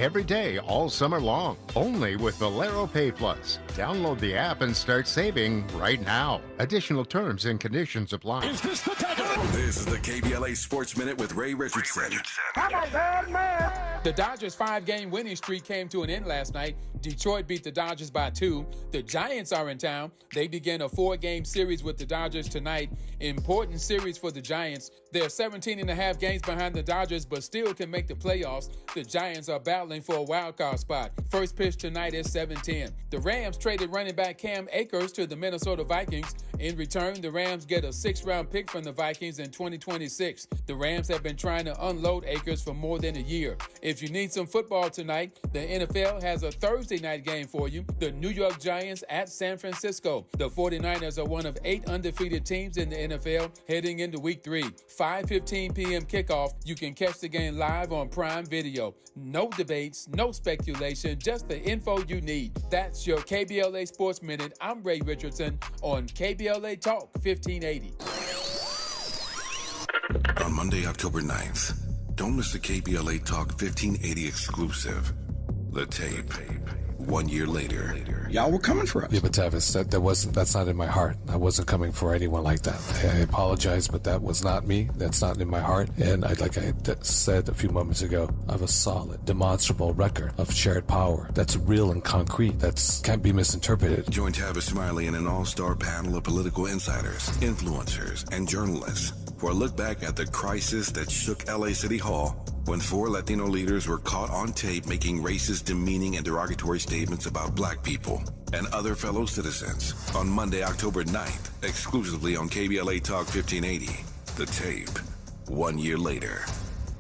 Every day, all summer long, only with Valero Pay Plus. Download the app and start saving right now. Additional terms and conditions apply. Is this the tether? This is the KBLA Sports Minute with Ray Richardson. I'm a bad man. The Dodgers' 5-game winning streak came to an end last night. Detroit beat the Dodgers by 2. The Giants are in town. They begin a 4-game series with the Dodgers tonight. Important series for the Giants. They're 17.5 games behind the Dodgers, but still can make the playoffs. The Giants are battling for a wild card spot. First pitch tonight is 7:10. The Rams traded running back Cam Akers to the Minnesota Vikings. In return, the Rams get a 6th-round pick from the Vikings in 2026. The Rams have been trying to unload Akers for more than a year. If you need some football tonight, the NFL has a Thursday night game for you. The New York Giants at San Francisco. The 49ers are one of 8 undefeated teams in the NFL heading into Week 3. 5:15 p.m. kickoff. You can catch the game live on Prime Video. No debates, no speculation, just the info you need. That's your KBLA Sports Minute. I'm Ray Richardson on KBLA Talk 1580. On Monday, October 9th, don't miss the KBLA Talk 1580 exclusive. The tape. 1 year later. Y'all were coming for us. Yeah, but Tavis, that's not in my heart. I wasn't coming for anyone like that. I apologize, but that was not me. That's not in my heart. And like I said a few moments ago, I have a solid, demonstrable record of shared power that's real and concrete. That can't be misinterpreted. Join Tavis Smiley and an all-star panel of political insiders, influencers, and journalists for a look back at the crisis that shook LA City Hall when 4 Latino leaders were caught on tape making racist, demeaning, and derogatory statements about black people and other fellow citizens. On Monday, October 9th, exclusively on KBLA Talk 1580, The Tape. 1 year later.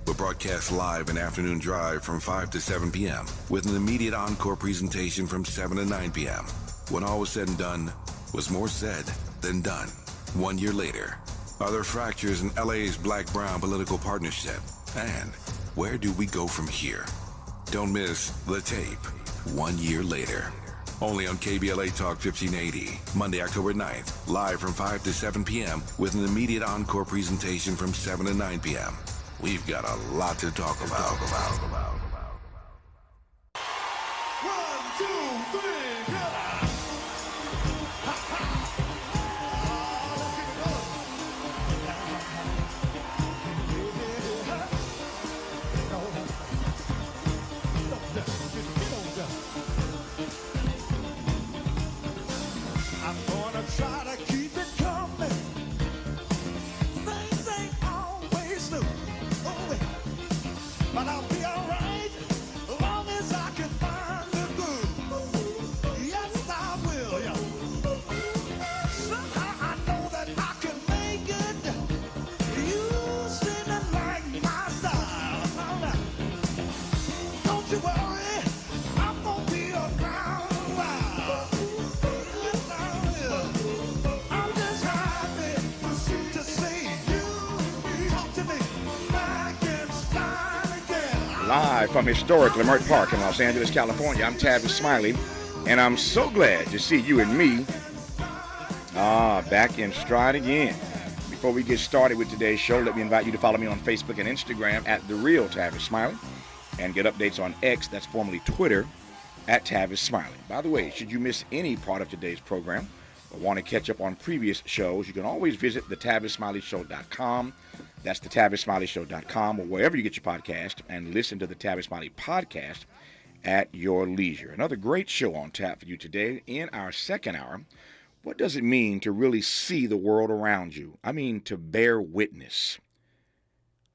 We'll broadcast live an afternoon drive from 5 to 7 p.m. with an immediate encore presentation from 7 to 9 p.m. When all was said and done, was more said than done. 1 year later. Are there fractures in LA's black-brown political partnership? And where do we go from here? Don't miss The Tape. 1 year later. Only on KBLA Talk 1580. Monday, October 9th. Live from 5 to 7 p.m. with an immediate encore presentation from 7 to 9 p.m. We've got a lot to talk about. 1, 2, 3, go! Try to keep it coming. Things ain't always smooth, but I'll be alright as long as I can find the groove. Yes, I will. Somehow I know that I can make it. You seem like my style. Don't you worry, I'm gonna be around a while. Live from historic Leimert Park in Los Angeles, California, I'm Tavis Smiley, and I'm so glad to see you and me back in stride again. Before we get started with today's show, let me invite you to follow me on Facebook and Instagram at The Real Tavis Smiley, and get updates on X, that's formerly Twitter, at Tavis Smiley. By the way, should you miss any part of today's program or want to catch up on previous shows, you can always visit thetavissmileyshow.com. That's the TavisSmileyShow.com or wherever you get your podcast, and listen to the Tavis Smiley podcast at your leisure. Another great show on tap for you today. In our second hour, what does it mean to really see the world around you? I mean, to bear witness.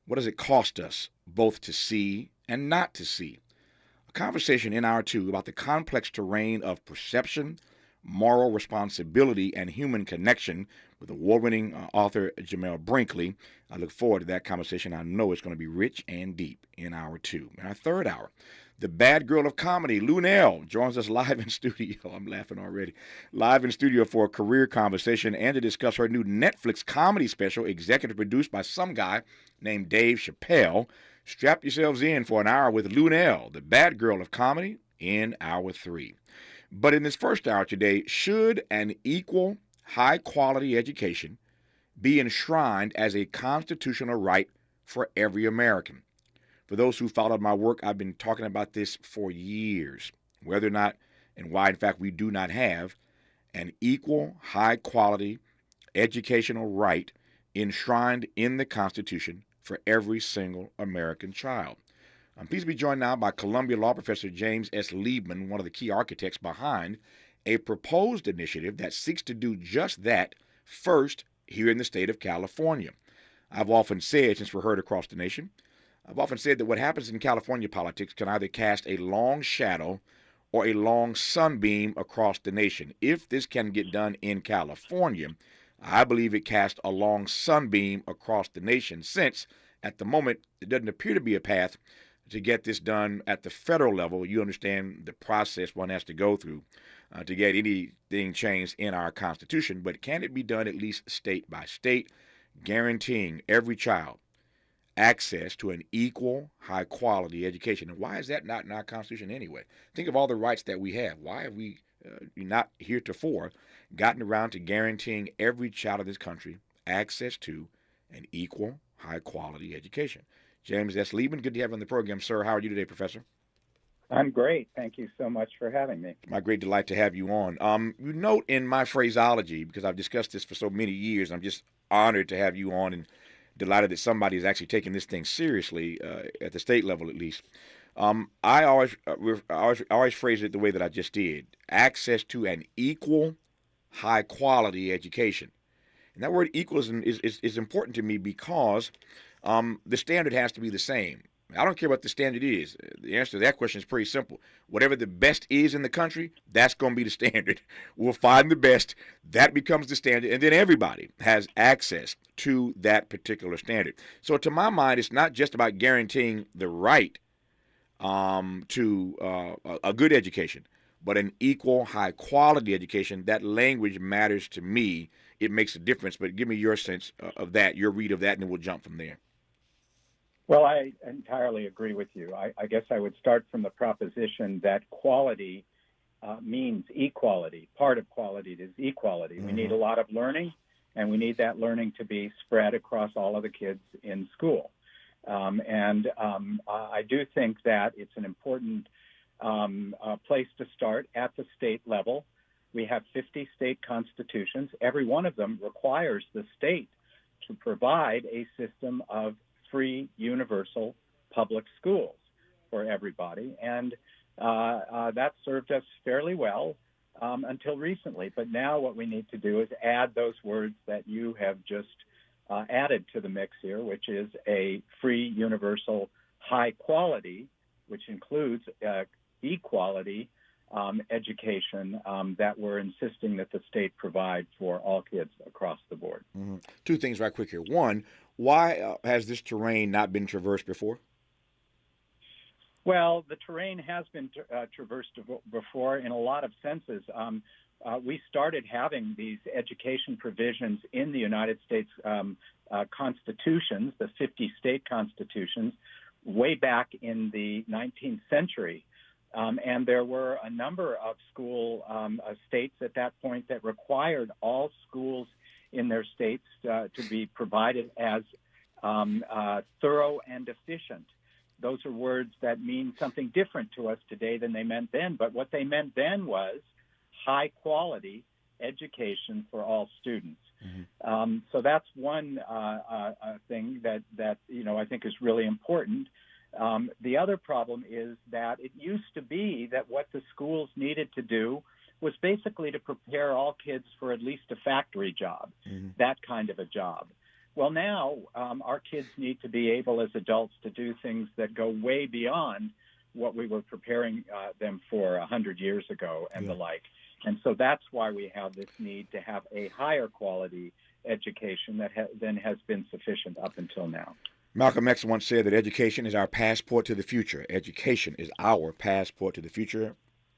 What does it cost us both to see and not to see? A conversation in hour 2 about the complex terrain of perception, moral responsibility, and human connection with award-winning author Jamel Brinkley. I look forward to that conversation. I know it's going to be rich and deep in hour 2. In our third hour, the bad girl of comedy, Lunel, joins us live in studio. I'm laughing already. Live in studio for a career conversation and to discuss her new Netflix comedy special, executive produced by some guy named Dave Chappelle. Strap yourselves in for an hour with Lunel, the bad girl of comedy, in hour 3. But in this first hour today, should an equal, high-quality education be enshrined as a constitutional right for every American? For those who followed my work, I've been talking about this for years, whether or not and why, in fact, we do not have an equal, high-quality educational right enshrined in the Constitution for every single American child. I'm pleased to be joined now by Columbia Law Professor James S. Liebman, one of the key architects behind a proposed initiative that seeks to do just that first here in the state of California. I've often said, since we're heard across the nation, I've often said that what happens in California politics can either cast a long shadow or a long sunbeam across the nation. If this can get done in California, I believe it casts a long sunbeam across the nation, since at the moment it doesn't appear to be a path to get this done at the federal level. You understand the process one has to go through to get anything changed in our Constitution, but can it be done at least state by state, guaranteeing every child access to an equal, high-quality education? And why is that not in our Constitution anyway? Think of all the rights that we have. Why have we not heretofore gotten around to guaranteeing every child of this country access to an equal, high-quality education? James S. Liebman, good to have you on the program, sir. How are you today, Professor? I'm great. Thank you so much for having me. My great delight to have you on. You note in my phraseology, because I've discussed this for so many years, I'm just honored to have you on and delighted that somebody is actually taking this thing seriously at the state level, at least. I always phrase it the way that I just did: access to an equal, high-quality education. And that word "equal" is important to me because the standard has to be the same. I don't care what the standard is. The answer to that question is pretty simple. Whatever the best is in the country, that's going to be the standard. We'll find the best. That becomes the standard. And then everybody has access to that particular standard. So to my mind, it's not just about guaranteeing the right to a good education, but an equal, high-quality education. That language matters to me. It makes a difference. But give me your sense of that, your read of that, and then we'll jump from there. Well, I entirely agree with you. I guess I would start from the proposition that quality means equality. Part of quality is equality. We need a lot of learning, and we need that learning to be spread across all of the kids in school. I do think that it's an important place to start at the state level. We have 50 state constitutions. Every one of them requires the state to provide a system of free, universal public schools for everybody. And that served us fairly well until recently. But now what we need to do is add those words that you have just added to the mix here, which is a free, universal, high quality, which includes equality education that we're insisting that the state provide for all kids across the board. Mm-hmm. Two things right quick here. One, why has this terrain not been traversed before? Well, the terrain has been traversed before in a lot of senses. We started having these education provisions in the United States constitutions, the 50 state constitutions, way back in the 19th century. And there were a number of states at that point that required all schools in their states to be provided as thorough and efficient. Those are words that mean something different to us today than they meant then. But what they meant then was high quality education for all students. Mm-hmm. So that's one thing that I think is really important. The other problem is that it used to be that what the schools needed to do was basically to prepare all kids for at least a factory job, that kind of a job. Well, now our kids need to be able as adults to do things that go way beyond what we were preparing them for 100 years ago and the like. And so that's why we have this need to have a higher quality education than has been sufficient up until now. Malcolm X once said that education is our passport to the future. Education is our passport to the future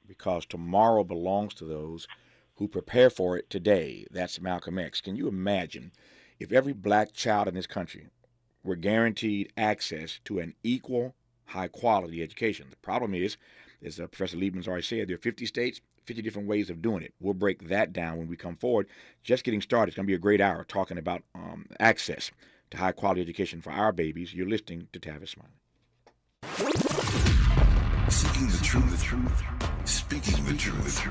because tomorrow belongs to those who prepare for it today. That's Malcolm X. Can you imagine if every black child in this country were guaranteed access to an equal, high-quality education? The problem is, as Professor Liebman's already said, there are 50 states, 50 different ways of doing it. We'll break that down when we come forward. Just getting started. It's going to be a great hour talking about access to high-quality education for our babies. You're listening to Tavis Smiley. Seeking the truth, speaking the truth.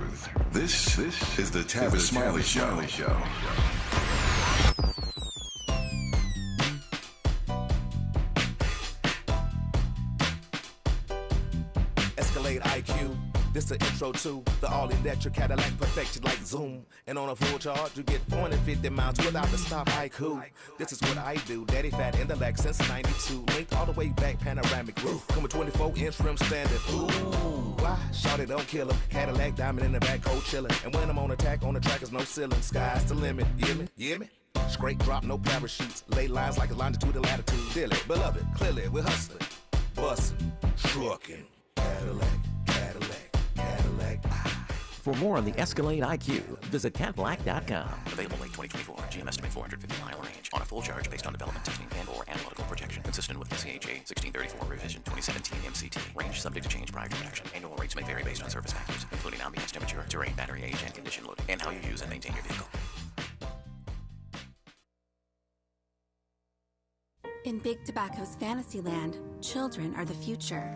This is the Tavis Smiley Show. Escalade IQ. This the intro to the all-electric Cadillac perfection like Zoom. And on a full charge, you get 450 miles without the stop haiku. This is what I do. Daddy fat in the Lex since 92. Linked all the way back, panoramic roof. Come with 24-inch rim standard. Ooh, why? Shout it, don't kill him. Cadillac diamond in the back, cold chillin'. And when I'm on attack, on the track is no ceiling. Sky's the limit. You hear me? You hear me? Straight drop, no parachutes. Lay lines like a longitude and latitude. Dilly, beloved, clearly, we're hustling. Bustin', truckin'. Cadillac. For more on the Escalade IQ, visit Cadillac.com. Available late 2024. GM estimate 450-mile range. On a full charge based on development testing and/or analytical projection. Consistent with the CHA 1634 revision 2017 MCT. Range subject to change prior to production. Annual rates may vary based on service factors, including ambience temperature, terrain, battery age, and condition loading, and how you use and maintain your vehicle. In Big Tobacco's Fantasyland, children are the future.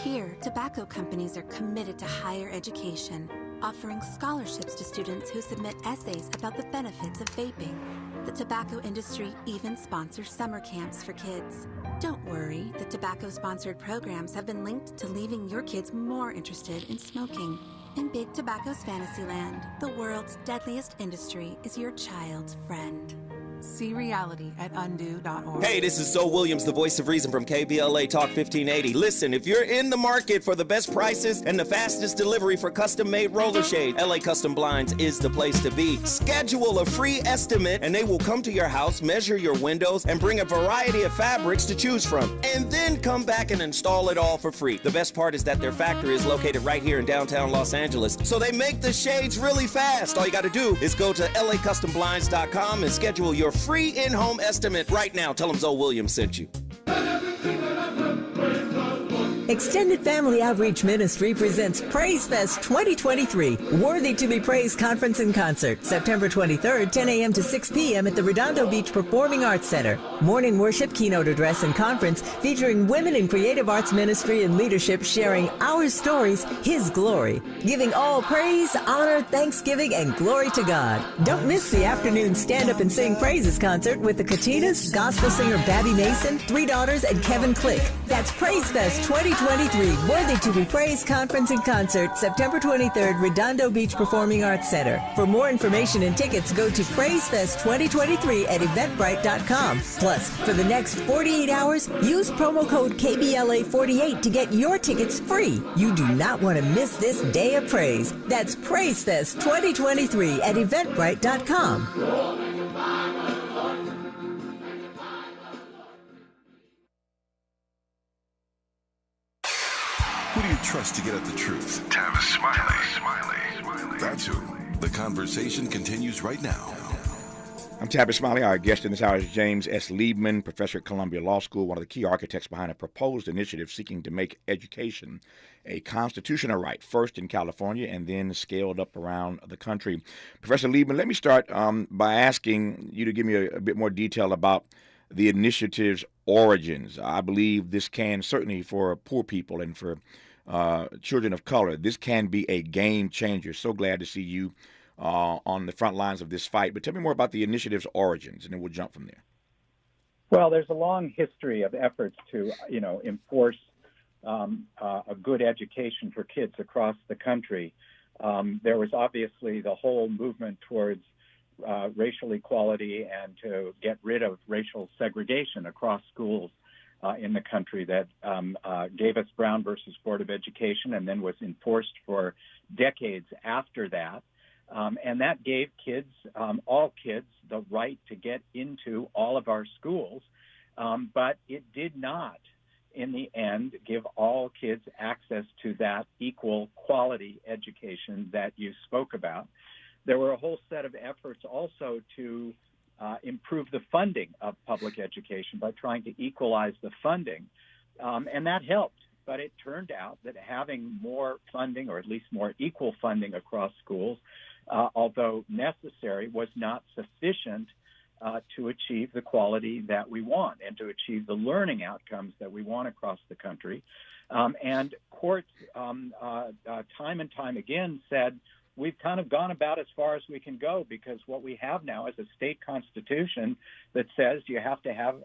Here, tobacco companies are committed to higher education, offering scholarships to students who submit essays about the benefits of vaping. The tobacco industry even sponsors summer camps for kids. Don't worry, the tobacco-sponsored programs have been linked to leaving your kids more interested in smoking. In Big Tobacco's Fantasyland, the world's deadliest industry is your child's friend. See reality at undo.org. Hey, this is Zoe Williams, the voice of reason from KBLA Talk 1580. Listen, if you're in the market for the best prices and the fastest delivery for custom-made roller shade, LA Custom Blinds is the place to be. Schedule a free estimate and they will come to your house, measure your windows, and bring a variety of fabrics to choose from. And then come back and install it all for free. The best part is that their factory is located right here in downtown Los Angeles, so they make the shades really fast. All you got to do is go to lacustomblinds.com and schedule your free in-home estimate right now. Tell them Zoe Williams sent you. Extended Family Outreach Ministry presents Praise Fest 2023, Worthy to be Praised Conference and Concert, September 23rd, 10 a.m. to 6 p.m. at the Redondo Beach Performing Arts Center. Morning worship, keynote address, and conference featuring women in creative arts ministry and leadership sharing our stories, His glory, giving all praise, honor, thanksgiving, and glory to God. Don't miss the afternoon Stand Up and Sing Praises concert with the Katinas, gospel singer Babby Mason, Three Daughters, and Kevin Click. That's Praise Fest 2023, Worthy to be Praised Conference and Concert, September 23rd, Redondo Beach Performing Arts Center. For more information and tickets, go to PraiseFest 2023 at Eventbrite.com. Plus, for the next 48 hours, use promo code KBLA48 to get your tickets free. You do not want to miss this day of praise. That's PraiseFest 2023 at Eventbrite.com. Who do you trust to get at the truth? Tavis Smiley. That's who. The conversation continues right now. I'm Tavis Smiley. Our guest in this hour is James S. Liebman, professor at Columbia Law School, one of the key architects behind a proposed initiative seeking to make education a constitutional right, first in California and then scaled up around the country. Professor Liebman, let me start by asking you to give me a bit more detail about the initiative's origins. I believe this can, certainly for poor people and for children of color, this can be a game changer. So glad to see you on the front lines of this fight. But tell me more about the initiative's origins, and then we'll jump from there. Well, there's a long history of efforts to, enforce a good education for kids across the country. There was obviously the whole movement towards racial equality and to get rid of racial segregation across schools in the country that gave us Brown versus Board of Education and then was enforced for decades after that. And that gave kids, all kids, the right to get into all of our schools. But it did not, in the end, give all kids access to that equal quality education that you spoke about. There were a whole set of efforts also to improve the funding of public education by trying to equalize the funding. And that helped. But it turned out that having more funding, or at least more equal funding across schools, although necessary, was not sufficient to achieve the quality that we want and to achieve the learning outcomes that we want across the country. And courts, time and time again, said we've kind of gone about as far as we can go, because what we have now is a state constitution that says you have to have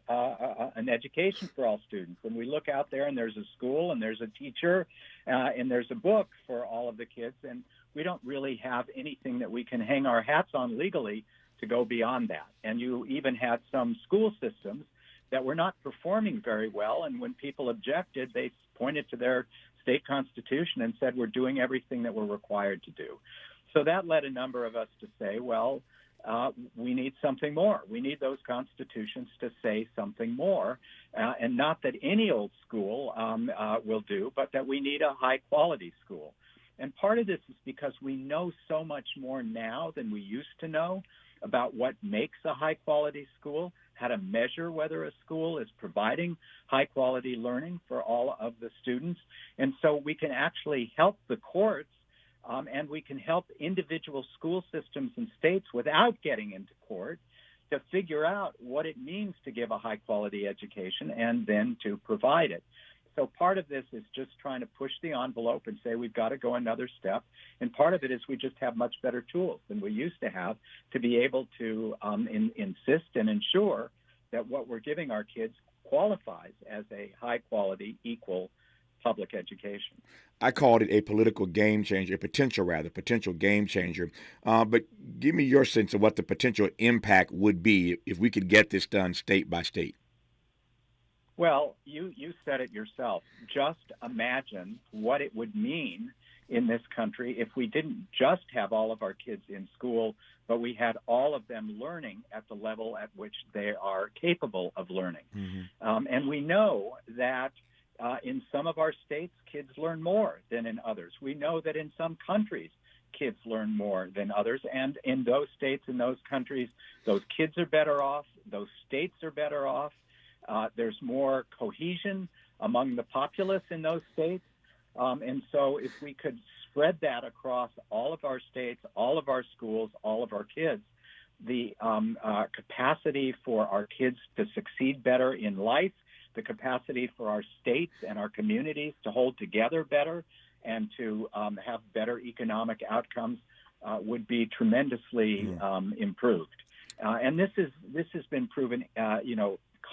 an education for all students. And we look out there and there's a school and there's a teacher and there's a book for all of the kids. And we don't really have anything that we can hang our hats on legally to go beyond that. And you even had some school systems that were not performing very well. And when people objected, they pointed to their state constitution and said, we're doing everything that we're required to do. So that led a number of us to say, well, we need something more. We need those constitutions to say something more, and not that any old school will do, but that we need a high-quality school. And part of this is because we know so much more now than we used to know about what makes a high-quality school, how to measure whether a school is providing high-quality learning for all of the students. And so we can actually help the courts, and we can help individual school systems and states without getting into court to figure out what it means to give a high-quality education and then to provide it. So part of this is just trying to push the envelope and say we've got to go another step. And part of it is we just have much better tools than we used to have to be able to insist and ensure that what we're giving our kids qualifies as a high-quality, equal public education. I called it a political game changer, potential game changer. But give me your sense of what the potential impact would be if we could get this done state by state. Well, you said it yourself. Just imagine what it would mean in this country if we didn't just have all of our kids in school, but we had all of them learning at the level at which they are capable of learning. Mm-hmm. And we know that in some of our states, kids learn more than in others. We know that in some countries, kids learn more than others. And in those states, in those countries, those kids are better off. Those states are better off. There's more cohesion among the populace in those states. And so if we could spread that across all of our states, all of our schools, all of our kids, the capacity for our kids to succeed better in life, the capacity for our states and our communities to hold together better and to have better economic outcomes would be tremendously improved. And this has been proven,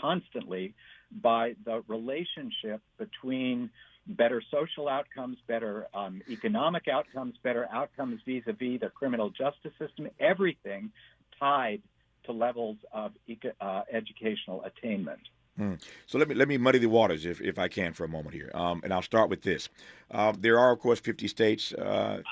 constantly by the relationship between better social outcomes, better economic outcomes, better outcomes vis-a-vis the criminal justice system, everything tied to levels of educational attainment. So let me muddy the waters, if I can, for a moment here. And I'll start with this. There are, of course, 50 states,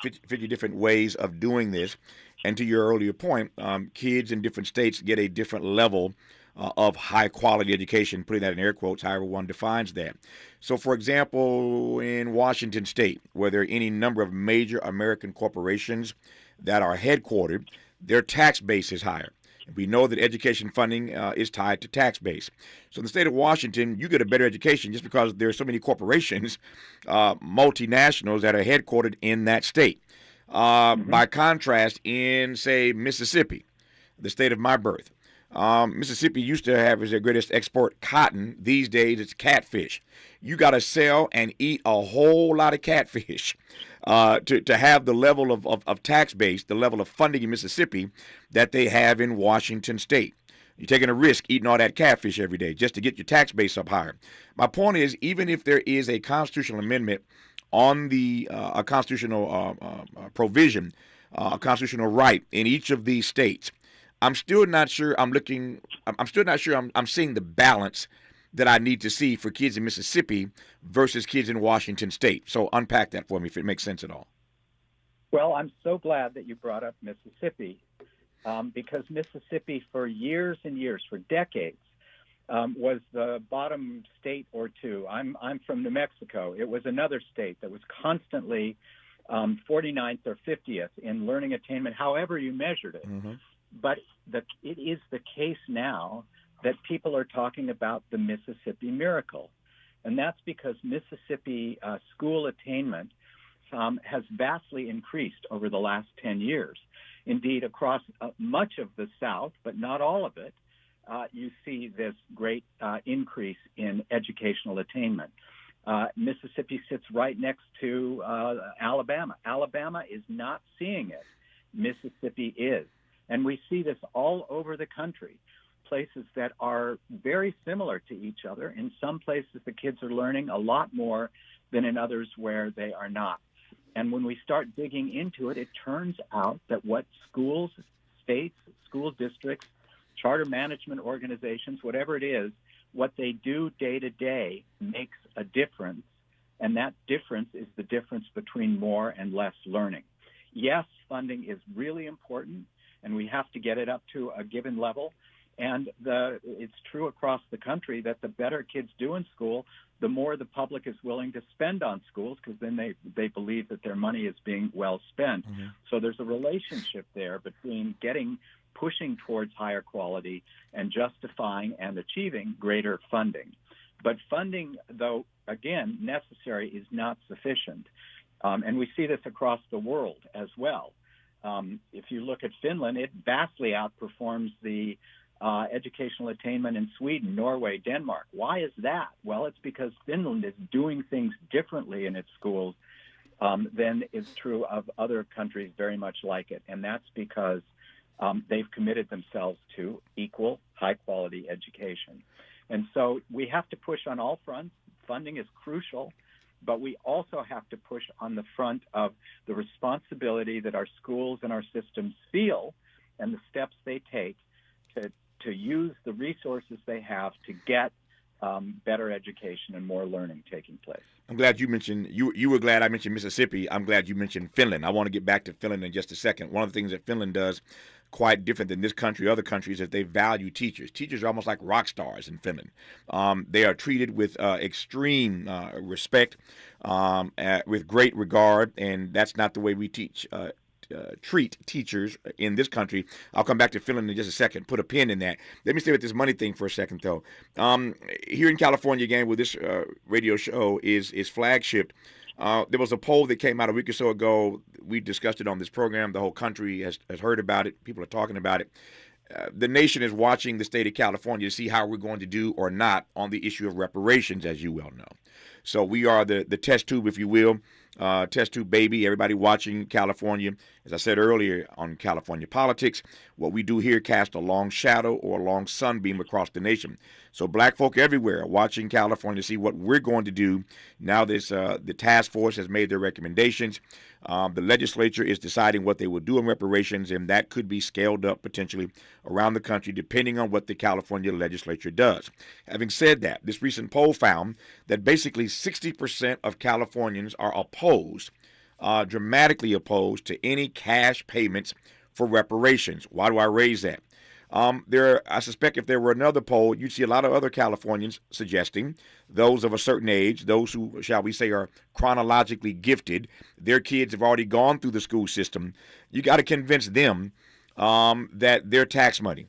50 different ways of doing this. And to your earlier point, kids in different states get a different level of high-quality education, putting that in air quotes, however one defines that. So, for example, in Washington State, where there are any number of major American corporations that are headquartered, their tax base is higher. We know that education funding is tied to tax base. So in the state of Washington, you get a better education just because there are so many corporations, multinationals, that are headquartered in that state. By contrast, in, say, Mississippi, the state of my birth, Mississippi used to have as their greatest export cotton. These days, it's catfish. You got to sell and eat a whole lot of catfish to have the level of tax base, the level of funding in Mississippi that they have in Washington State. You're taking a risk eating all that catfish every day just to get your tax base up higher. My point is, even if there is a constitutional amendment on the a constitutional provision, a constitutional right in each of these states, I'm still not sure I'm seeing the balance that I need to see for kids in Mississippi versus kids in Washington State. So unpack that for me if it makes sense at all. Well, I'm so glad that you brought up Mississippi because Mississippi for years and years, for decades, was the bottom state or two. I'm from New Mexico. It was another state that was constantly 49th or 50th in learning attainment, however you measured it. Mm-hmm. But it is the case now that people are talking about the Mississippi miracle. And that's because Mississippi school attainment has vastly increased over the last 10 years. Indeed, across much of the South, but not all of it, you see this great increase in educational attainment. Mississippi sits right next to Alabama. Alabama is not seeing it. Mississippi is. And we see this all over the country, places that are very similar to each other. In some places, the kids are learning a lot more than in others where they are not. And when we start digging into it, it turns out that what schools, states, school districts, charter management organizations, whatever it is, what they do day to day makes a difference. And that difference is the difference between more and less learning. Yes, funding is really important, and we have to get it up to a given level. And it's true across the country that the better kids do in school, the more the public is willing to spend on schools, because then they believe that their money is being well spent. Mm-hmm. So there's a relationship there between pushing towards higher quality and justifying and achieving greater funding. But funding, though, again, necessary, is not sufficient. And we see this across the world as well. If you look at Finland, it vastly outperforms the educational attainment in Sweden, Norway, Denmark. Why is that? Well, it's because Finland is doing things differently in its schools than is true of other countries very much like it. And that's because they've committed themselves to equal, high-quality education. And so we have to push on all fronts. Funding is crucial, but we also have to push on the front of the responsibility that our schools and our systems feel and the steps they take to use the resources they have to get better education and more learning taking place. I'm glad you mentioned, you were glad I mentioned Mississippi. I'm glad you mentioned Finland. I want to get back to Finland in just a second. One of the things that Finland does quite different than this country, other countries, is they value teachers. Teachers are almost like rock stars in Finland. They are treated with extreme respect, with great regard, and that's not the way we treat teachers in this country. I'll come back to Finland in just a second. Put a pin in that. Let me stay with this money thing for a second, though. Here in California, again, where this radio show is flagship, there was a poll that came out a week or so ago. We discussed it on this program. The whole country has heard about it. People are talking about it. The nation is watching the state of California to see how we're going to do or not on the issue of reparations, as you well know. So we are the test tube, if you will, test tube baby. Everybody watching California. As I said earlier on California politics, what we do here casts a long shadow or a long sunbeam across the nation. So black folk everywhere are watching California to see what we're going to do. Now the task force has made their recommendations. The legislature is deciding what they will do in reparations, and that could be scaled up potentially around the country depending on what the California legislature does. Having said that, this recent poll found that basically 60% of Californians are opposed, dramatically opposed to any cash payments for reparations. Why do I raise that? I suspect if there were another poll, you'd see a lot of other Californians suggesting, those of a certain age, those who, shall we say, are chronologically gifted, their kids have already gone through the school system. You got to convince them that their tax money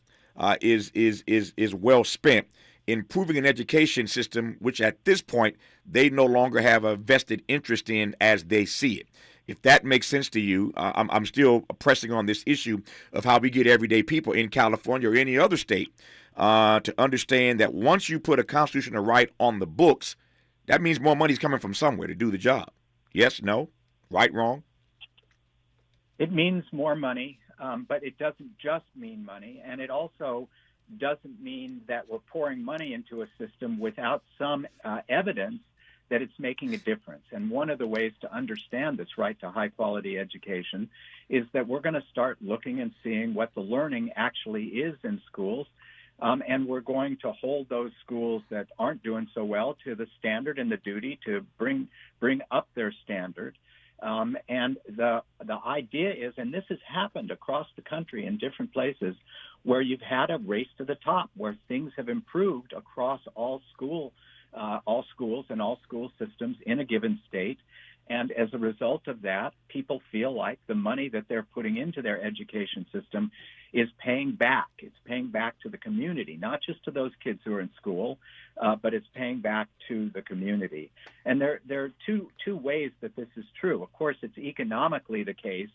is well spent improving an education system which at this point they no longer have a vested interest in as they see it. If that makes sense to you, I'm still pressing on this issue of how we get everyday people in California or any other state to understand that once you put a constitutional right on the books, that means more money is coming from somewhere to do the job. Yes, no, right, wrong? It means more money, but it doesn't just mean money, and it also doesn't mean that we're pouring money into a system without some evidence that it's making a difference. And one of the ways to understand this right to high-quality education is that we're going to start looking and seeing what the learning actually is in schools, and we're going to hold those schools that aren't doing so well to the standard and the duty to bring up their standard. And the idea is, and this has happened across the country in different places, where you've had a race to the top, where things have improved across all schools and all school systems in a given state. And as a result of that, people feel like the money that they're putting into their education system is paying back. It's paying back to the community, not just to those kids who are in school, but it's paying back to the community. And there are two ways that this is true. Of course, it's economically the case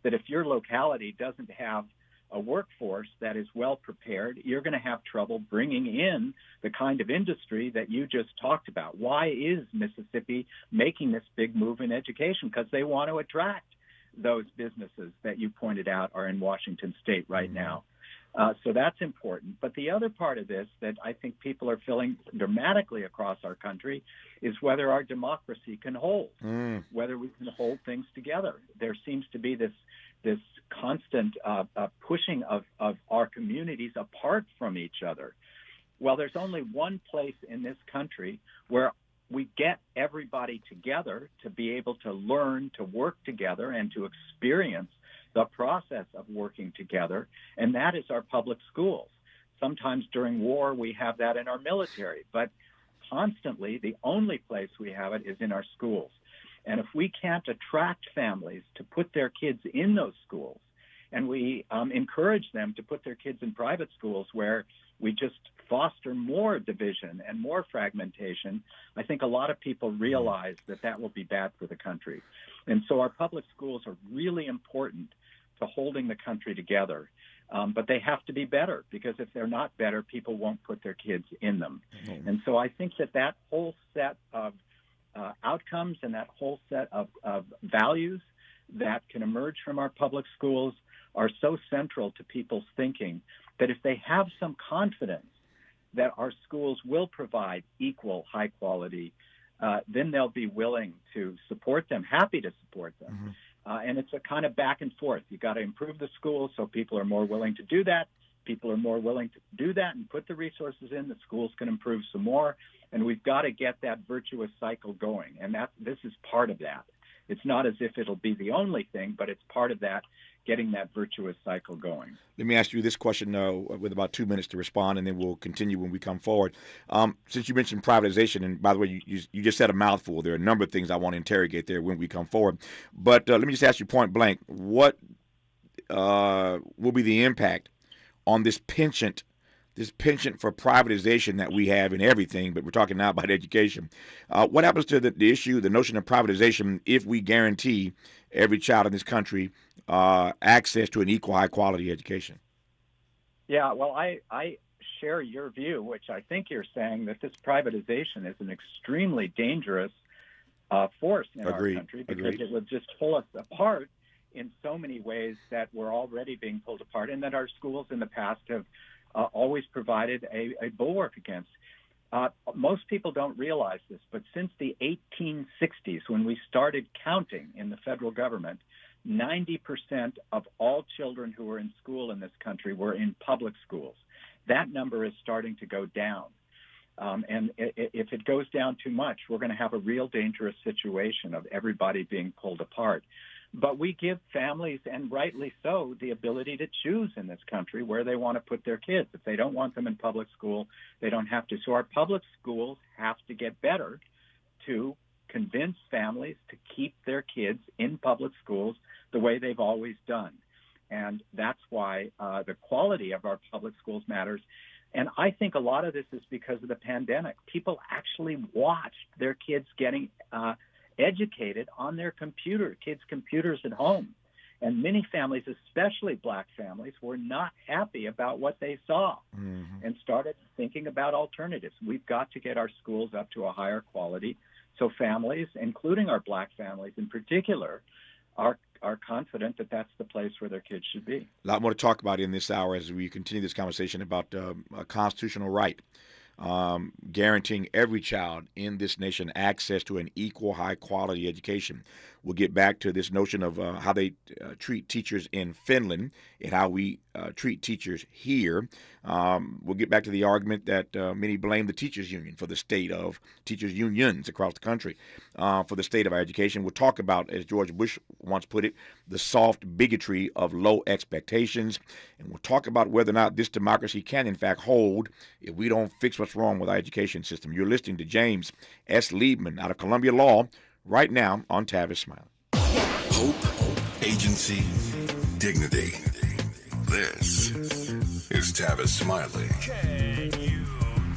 that if your locality doesn't have a workforce that is well prepared, you're going to have trouble bringing in the kind of industry that you just talked about. Why is Mississippi making this big move in education? Because they want to attract those businesses that you pointed out are in Washington State right now. So that's important. But the other part of this that I think people are feeling dramatically across our country is whether our democracy can hold, whether we can hold things together. There seems to be this constant pushing of our communities apart from each other. Well, there's only one place in this country where we get everybody together to be able to learn to work together and to experience the process of working together, and that is our public schools. Sometimes during war we have that in our military, but constantly the only place we have it is in our schools. And if we can't attract families to put their kids in those schools, and we encourage them to put their kids in private schools where we just foster more division and more fragmentation, I think a lot of people realize that that will be bad for the country. And so our public schools are really important to holding the country together. But they have to be better, because if they're not better, people won't put their kids in them. And so I think that whole set of outcomes and that whole set of values that can emerge from our public schools are so central to people's thinking that if they have some confidence that our schools will provide equal, high quality, then they'll be willing to support them, happy to support them. And it's a kind of back and forth. You got to improve the schools so people are more willing to do that. People are more willing to do that and put the resources in. The schools can improve some more. And we've got to get that virtuous cycle going. And this is part of that. It's not as if it'll be the only thing, but it's part of that, getting that virtuous cycle going. Let me ask you this question with about 2 minutes to respond, and then we'll continue when we come forward. Since you mentioned privatization, and by the way, you just said a mouthful. There are a number of things I want to interrogate there when we come forward. But let me just ask you point blank, what will be the impact on this penchant for privatization that we have in everything, but we're talking now about education? What happens to the issue, the notion of privatization, if we guarantee every child in this country access to an equal, high-quality education? Yeah, well, I share your view, which I think you're saying that this privatization is an extremely dangerous force in our country, because it would just pull us apart in so many ways that we're already being pulled apart, and that our schools in the past have always provided a bulwark against. Most people don't realize this, but since the 1860s, when we started counting in the federal government, 90% of all children who were in school in this country were in public schools. That number is starting to go down. And if it goes down too much, we're going to have a real dangerous situation of everybody being pulled apart. But we give families, and rightly so, the ability to choose in this country where they want to put their kids. If they don't want them in public school, they don't have to. So our public schools have to get better to convince families to keep their kids in public schools the way they've always done. And that's why the quality of our public schools matters. And I think a lot of this is because of the pandemic. People actually watched their kids getting educated on their kids' computers at home. And many families, especially black families, were not happy about what they saw and started thinking about alternatives. We've got to get our schools up to a higher quality so families, including our black families in particular, are confident that that's the place where their kids should be. A lot more to talk about in this hour as we continue this conversation about a constitutional right, guaranteeing every child in this nation access to an equal, high-quality education. We'll get back to this notion of how they treat teachers in Finland and how we treat teachers here. We'll get back to the argument that many blame the teachers union for the state of teachers unions across the country for the state of our education. We'll talk about, as George Bush once put it, the soft bigotry of low expectations. And we'll talk about whether or not this democracy can, in fact, hold if we don't fix what's wrong with our education system. You're listening to James S. Liebman out of Columbia Law right now on Tavis Smiley. Hope, agency, dignity. This is Tavis Smiley. Can you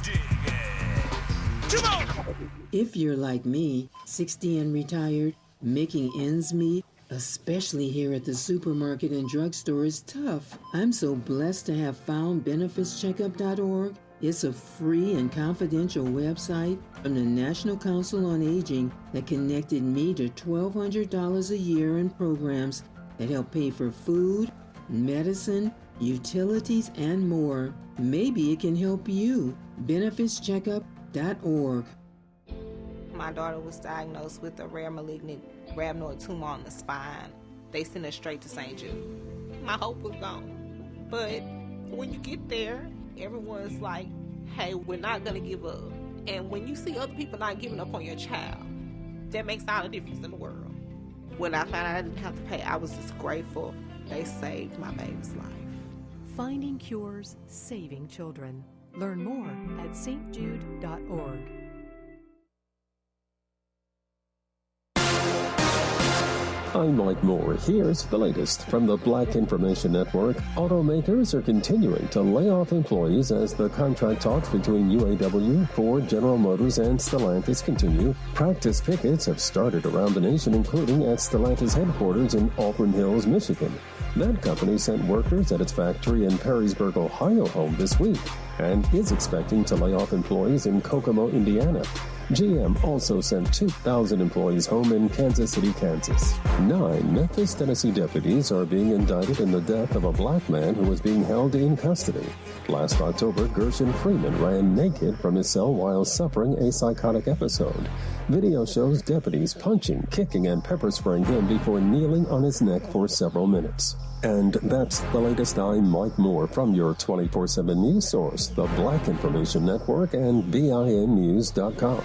dig it? Come on! If you're like me, 60 and retired, making ends meet, especially here at the supermarket and drugstore, is tough. I'm so blessed to have found benefitscheckup.org. It's a free and confidential website from the National Council on Aging that connected me to $1,200 a year in programs that help pay for food, medicine, utilities, and more. Maybe it can help you. benefitscheckup.org. My daughter was diagnosed with a rare malignant rhabdoid tumor on the spine. They sent her straight to St. Jude. My hope was gone. But when you get there, everyone's like, hey, we're not going to give up. And when you see other people not giving up on your child, that makes all the difference in the world. When I found out I didn't have to pay, I was just grateful. They saved my baby's life. Finding cures, saving children. Learn more at stjude.org. I'm Mike Moore. Here's the latest from the Black Information Network. Automakers are continuing to lay off employees as the contract talks between UAW, Ford, General Motors, and Stellantis continue. Practice pickets have started around the nation, including at Stellantis headquarters in Auburn Hills, Michigan. That company sent workers at its factory in Perrysburg, Ohio home this week and is expecting to lay off employees in Kokomo, Indiana. GM also sent 2,000 employees home in Kansas City, Kansas. 9 Memphis, Tennessee deputies are being indicted in the death of a black man who was being held in custody. Last October, Gershon Freeman ran naked from his cell while suffering a psychotic episode. Video shows deputies punching, kicking, and pepper spraying him before kneeling on his neck for several minutes. And that's the latest. I'm Mike Moore from your 24/7 news source, the Black Information Network and BINnews.com.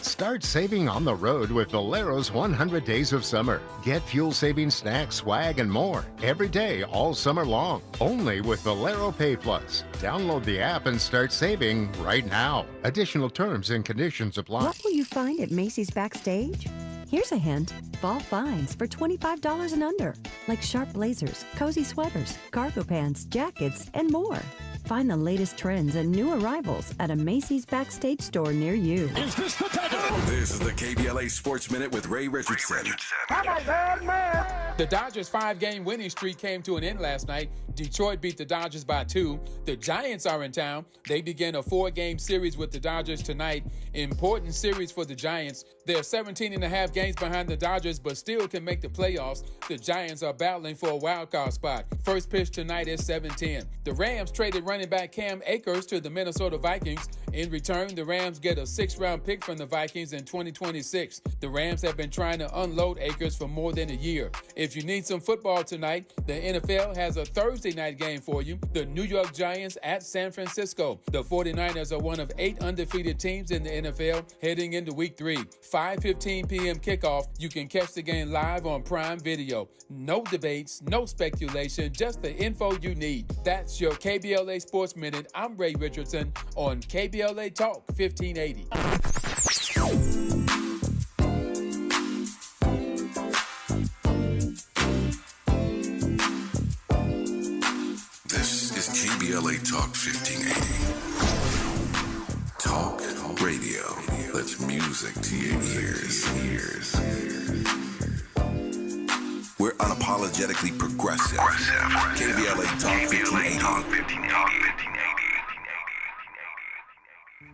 Start saving on the road with Valero's 100 Days of Summer. Get fuel-saving snacks, swag, and more every day all summer long. Only with Valero Pay Plus. Download the app and start saving right now. Additional terms and conditions apply. What will you find at Macy's Backstage? Here's a hint. Fall finds for $25 and under, like sharp blazers, cozy sweaters, cargo pants, jackets, and more. Find the latest trends and new arrivals at a Macy's Backstage store near you. This is the KBLA Sports Minute with Ray Richardson. I'm a bad man. The Dodgers' 5-game winning streak came to an end last night. Detroit beat the Dodgers by 2. The Giants are in town. They begin a 4-game series with the Dodgers tonight. Important series for the Giants. They're 17.5 games behind the Dodgers, but still can make the playoffs. The Giants are battling for a wild-card spot. First pitch tonight is 7:10. The Rams traded running back Cam Akers to the Minnesota Vikings. In return, the Rams get a 6th-round pick from the Vikings in 2026. The Rams have been trying to unload Akers for more than a year. If you need some football tonight, the NFL has a Thursday night game for you. The New York Giants at San Francisco. The 49ers are one of 8 undefeated teams in the NFL heading into Week 3. 5:15 p.m. kickoff. You can catch the game live on Prime Video. No debates, no speculation, just the info you need. That's your KBLA Sports Minute. I'm Ray Richardson on KBLA Talk 1580. This is KBLA Talk 1580. Talk radio. That's music to your ears. We're unapologetically progressive. KBLA Talk 1580.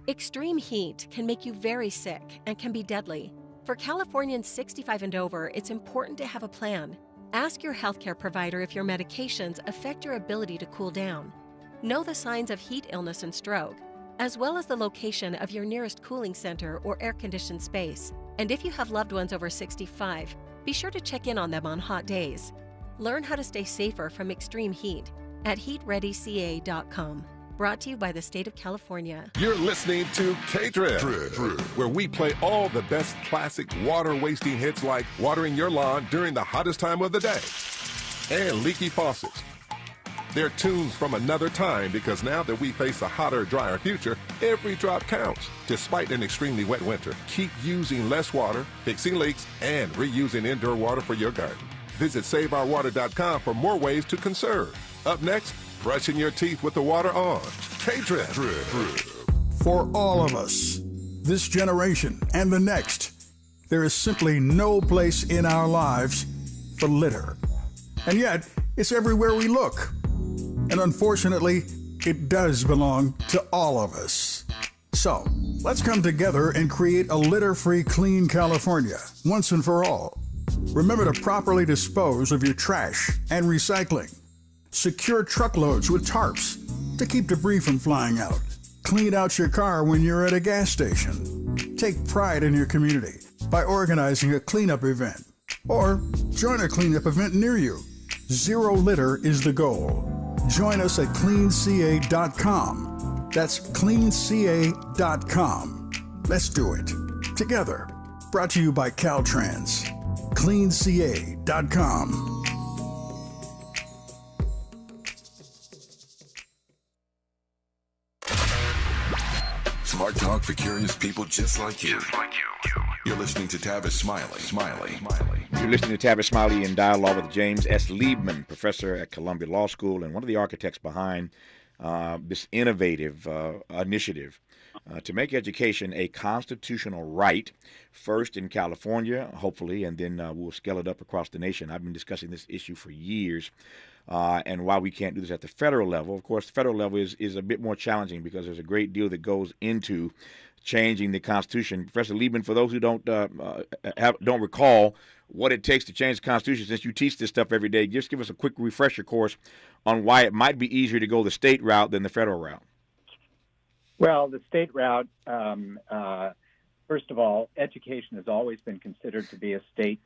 Extreme heat can make you very sick and can be deadly. For Californians 65 and over, it's important to have a plan. Ask your healthcare provider if your medications affect your ability to cool down. Know the signs of heat illness and stroke, as well as the location of your nearest cooling center or air-conditioned space. And if you have loved ones over 65, be sure to check in on them on hot days. Learn how to stay safer from extreme heat at heatreadyca.com. Brought to you by the state of California. You're listening to K-Drip, where we play all the best classic water-wasting hits like watering your lawn during the hottest time of the day and leaky faucets. They're tunes from another time because now that we face a hotter, drier future, every drop counts. Despite an extremely wet winter, keep using less water, fixing leaks, and reusing indoor water for your garden. Visit SaveOurWater.com for more ways to conserve. Up next, brushing your teeth with the water on. K-Drip. For all of us, this generation and the next, there is simply no place in our lives for litter. And yet, it's everywhere we look. And unfortunately, it does belong to all of us. So, let's come together and create a litter-free, clean California, once and for all. Remember to properly dispose of your trash and recycling. Secure truckloads with tarps to keep debris from flying out. Clean out your car when you're at a gas station. Take pride in your community by organizing a cleanup event. Or join a cleanup event near you. Zero litter is the goal. Join us at cleanca.com. That's cleanca.com. Let's do it together. Brought to you by Caltrans. cleanca.com. Smart talk for curious people just like you. You're listening to Tavis Smiley. You're listening to Tavis Smiley in dialogue with James S. Liebman, professor at Columbia Law School and one of the architects behind this innovative initiative to make education a constitutional right, first in California, hopefully, and then we'll scale it up across the nation. I've been discussing this issue for years. And why we can't do this at the federal level. Of course, the federal level is a bit more challenging because there's a great deal that goes into changing the Constitution. Professor Liebman, for those who don't recall what it takes to change the Constitution, since you teach this stuff every day, just give us a quick refresher course on why it might be easier to go the state route than the federal route. Well, the state route, first of all, education has always been considered to be a state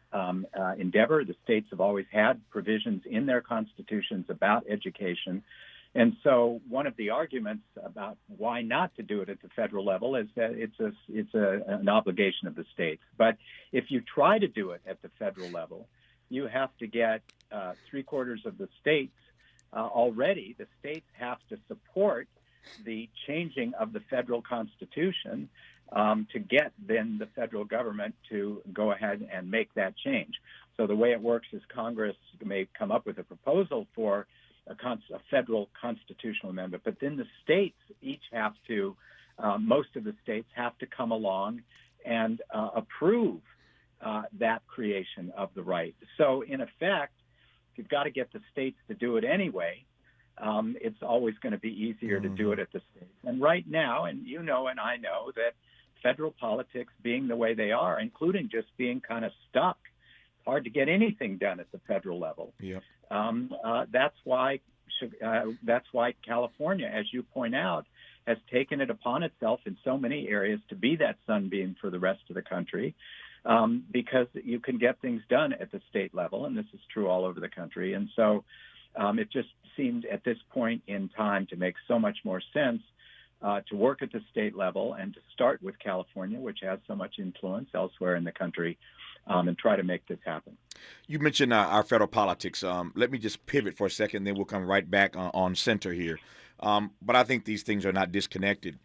endeavor. The states have always had provisions in their constitutions about education. And so one of the arguments about why not to do it at the federal level is that it's an obligation of the states. But if you try to do it at the federal level, you have to get 3/4 of the states already. The states have to support the changing of the federal constitution to get then the federal government to go ahead and make that change. So the way it works is Congress may come up with a proposal for a federal constitutional amendment, but then the states each have to, most of the states have to come along and approve that creation of the right. So in effect, you've got to get the states to do it anyway. It's always going to be easier to do it at the states. And right now, and you know and I know that federal politics being the way they are, including just being kind of stuck, it's hard to get anything done at the federal level. Yep. That's why California, as you point out, has taken it upon itself in so many areas to be that sunbeam for the rest of the country, because you can get things done at the state level, and this is true all over the country. And so it just seemed at this point in time to make so much more sense to work at the state level and to start with California, which has so much influence elsewhere in the country, and try to make this happen. You mentioned our federal politics. Let me just pivot for a second, then we'll come right back on center here. But I think these things are not disconnected.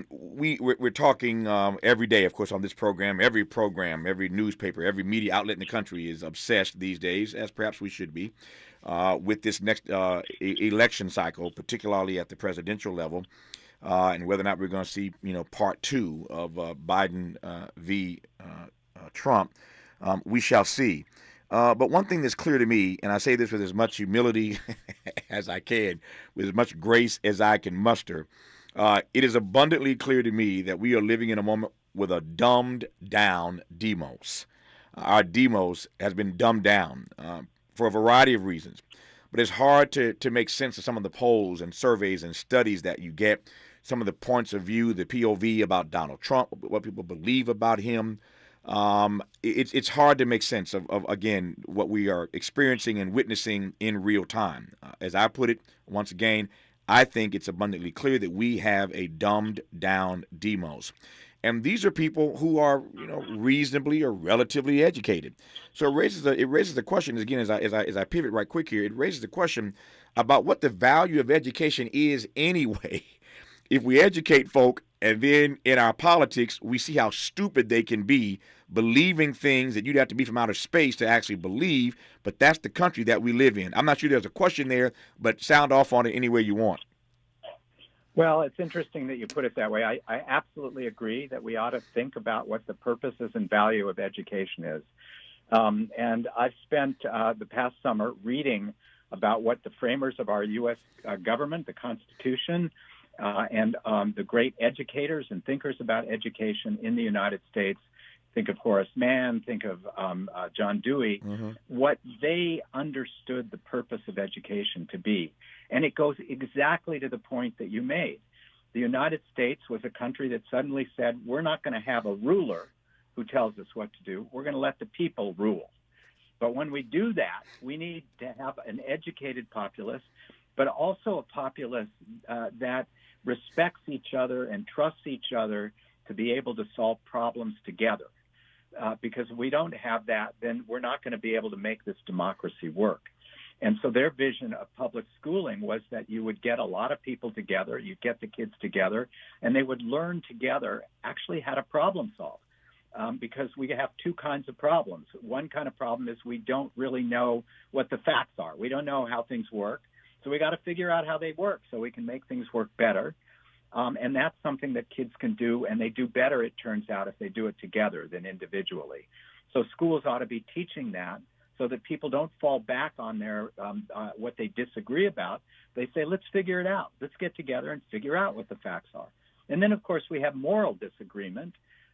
We're talking every day, of course, on this program, every newspaper, every media outlet in the country is obsessed these days, as perhaps we should be, with this next election cycle, particularly at the presidential level, and whether or not we're going to see, part 2 of Biden v. Trump. We shall see. But one thing that's clear to me, and I say this with as much humility as I can, with as much grace as I can muster, it is abundantly clear to me that we are living in a moment with a dumbed-down demos. Our demos has been dumbed down for a variety of reasons. But it's hard to make sense of some of the polls and surveys and studies that you get, some of the points of view, the POV about Donald Trump, what people believe about him. It's hard to make sense of again, what we are experiencing and witnessing in real time. As I put it, once again, I think it's abundantly clear that we have a dumbed down demos. And these are people who are, reasonably or relatively educated. So it raises the question, again, as I pivot right quick here, it raises the question about what the value of education is anyway. If we educate folk and then in our politics, we see how stupid they can be, believing things that you'd have to be from outer space to actually believe, but that's the country that we live in. I'm not sure there's a question there, but sound off on it any way you want. Well, it's interesting that you put it that way. I absolutely agree that we ought to think about what the purposes and value of education is. And I've spent the past summer reading about what the framers of our U.S. Government, the Constitution, and the great educators and thinkers about education in the United States, think of Horace Mann, think of John Dewey, what they understood the purpose of education to be. And it goes exactly to the point that you made. The United States was a country that suddenly said, we're not going to have a ruler who tells us what to do. We're going to let the people rule. But when we do that, we need to have an educated populace, but also a populace that respects each other and trusts each other to be able to solve problems together. Because if we don't have that, then we're not going to be able to make this democracy work. And so their vision of public schooling was that you would get a lot of people together, you'd get the kids together, and they would learn together actually how to problem solve. Because we have two kinds of problems. One kind of problem is we don't really know what the facts are. We don't know how things work. So we got to figure out how they work so we can make things work better. And that's something that kids can do, and they do better, it turns out, if they do it together than individually. So schools ought to be teaching that so that people don't fall back on their what they disagree about. They say, let's figure it out. Let's get together and figure out what the facts are. And then, of course, we have moral disagreement,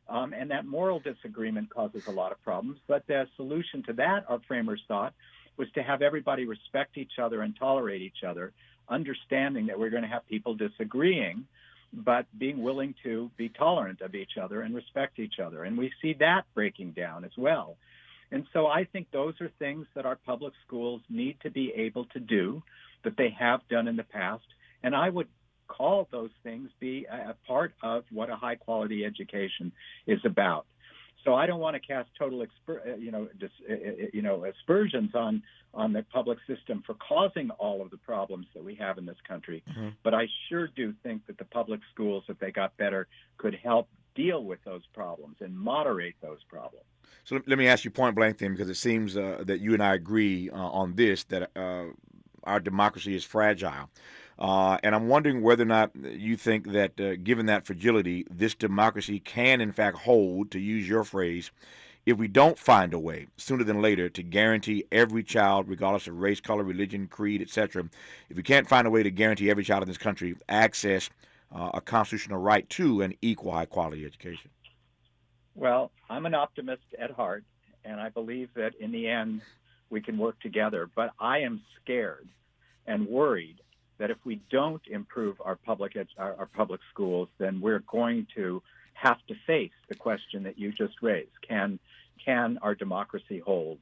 and that moral disagreement causes a lot of problems. But the solution to that, our framers thought, was to have everybody respect each other and tolerate each other, understanding that we're going to have people disagreeing, but being willing to be tolerant of each other and respect each other. And we see that breaking down as well. And so I think those are things that our public schools need to be able to do, that they have done in the past. And I would call those things be a part of what a high-quality education is about. So I don't want to cast total aspersions on the public system for causing all of the problems that we have in this country. But I sure do think that the public schools, if they got better, could help deal with those problems and moderate those problems. So let me ask you point blank then, because it seems that you and I agree on this, that our democracy is fragile. And I'm wondering whether or not you think that given that fragility, this democracy can in fact hold, to use your phrase, if we don't find a way sooner than later to guarantee every child, regardless of race, color, religion, creed, etc., if we can't find a way to guarantee every child in this country access a constitutional right to an equal high-quality education. Well, I'm an optimist at heart, and I believe that in the end we can work together. But I am scared and worried that if we don't improve our public schools, then we're going to have to face the question that you just raised. Can our democracy hold?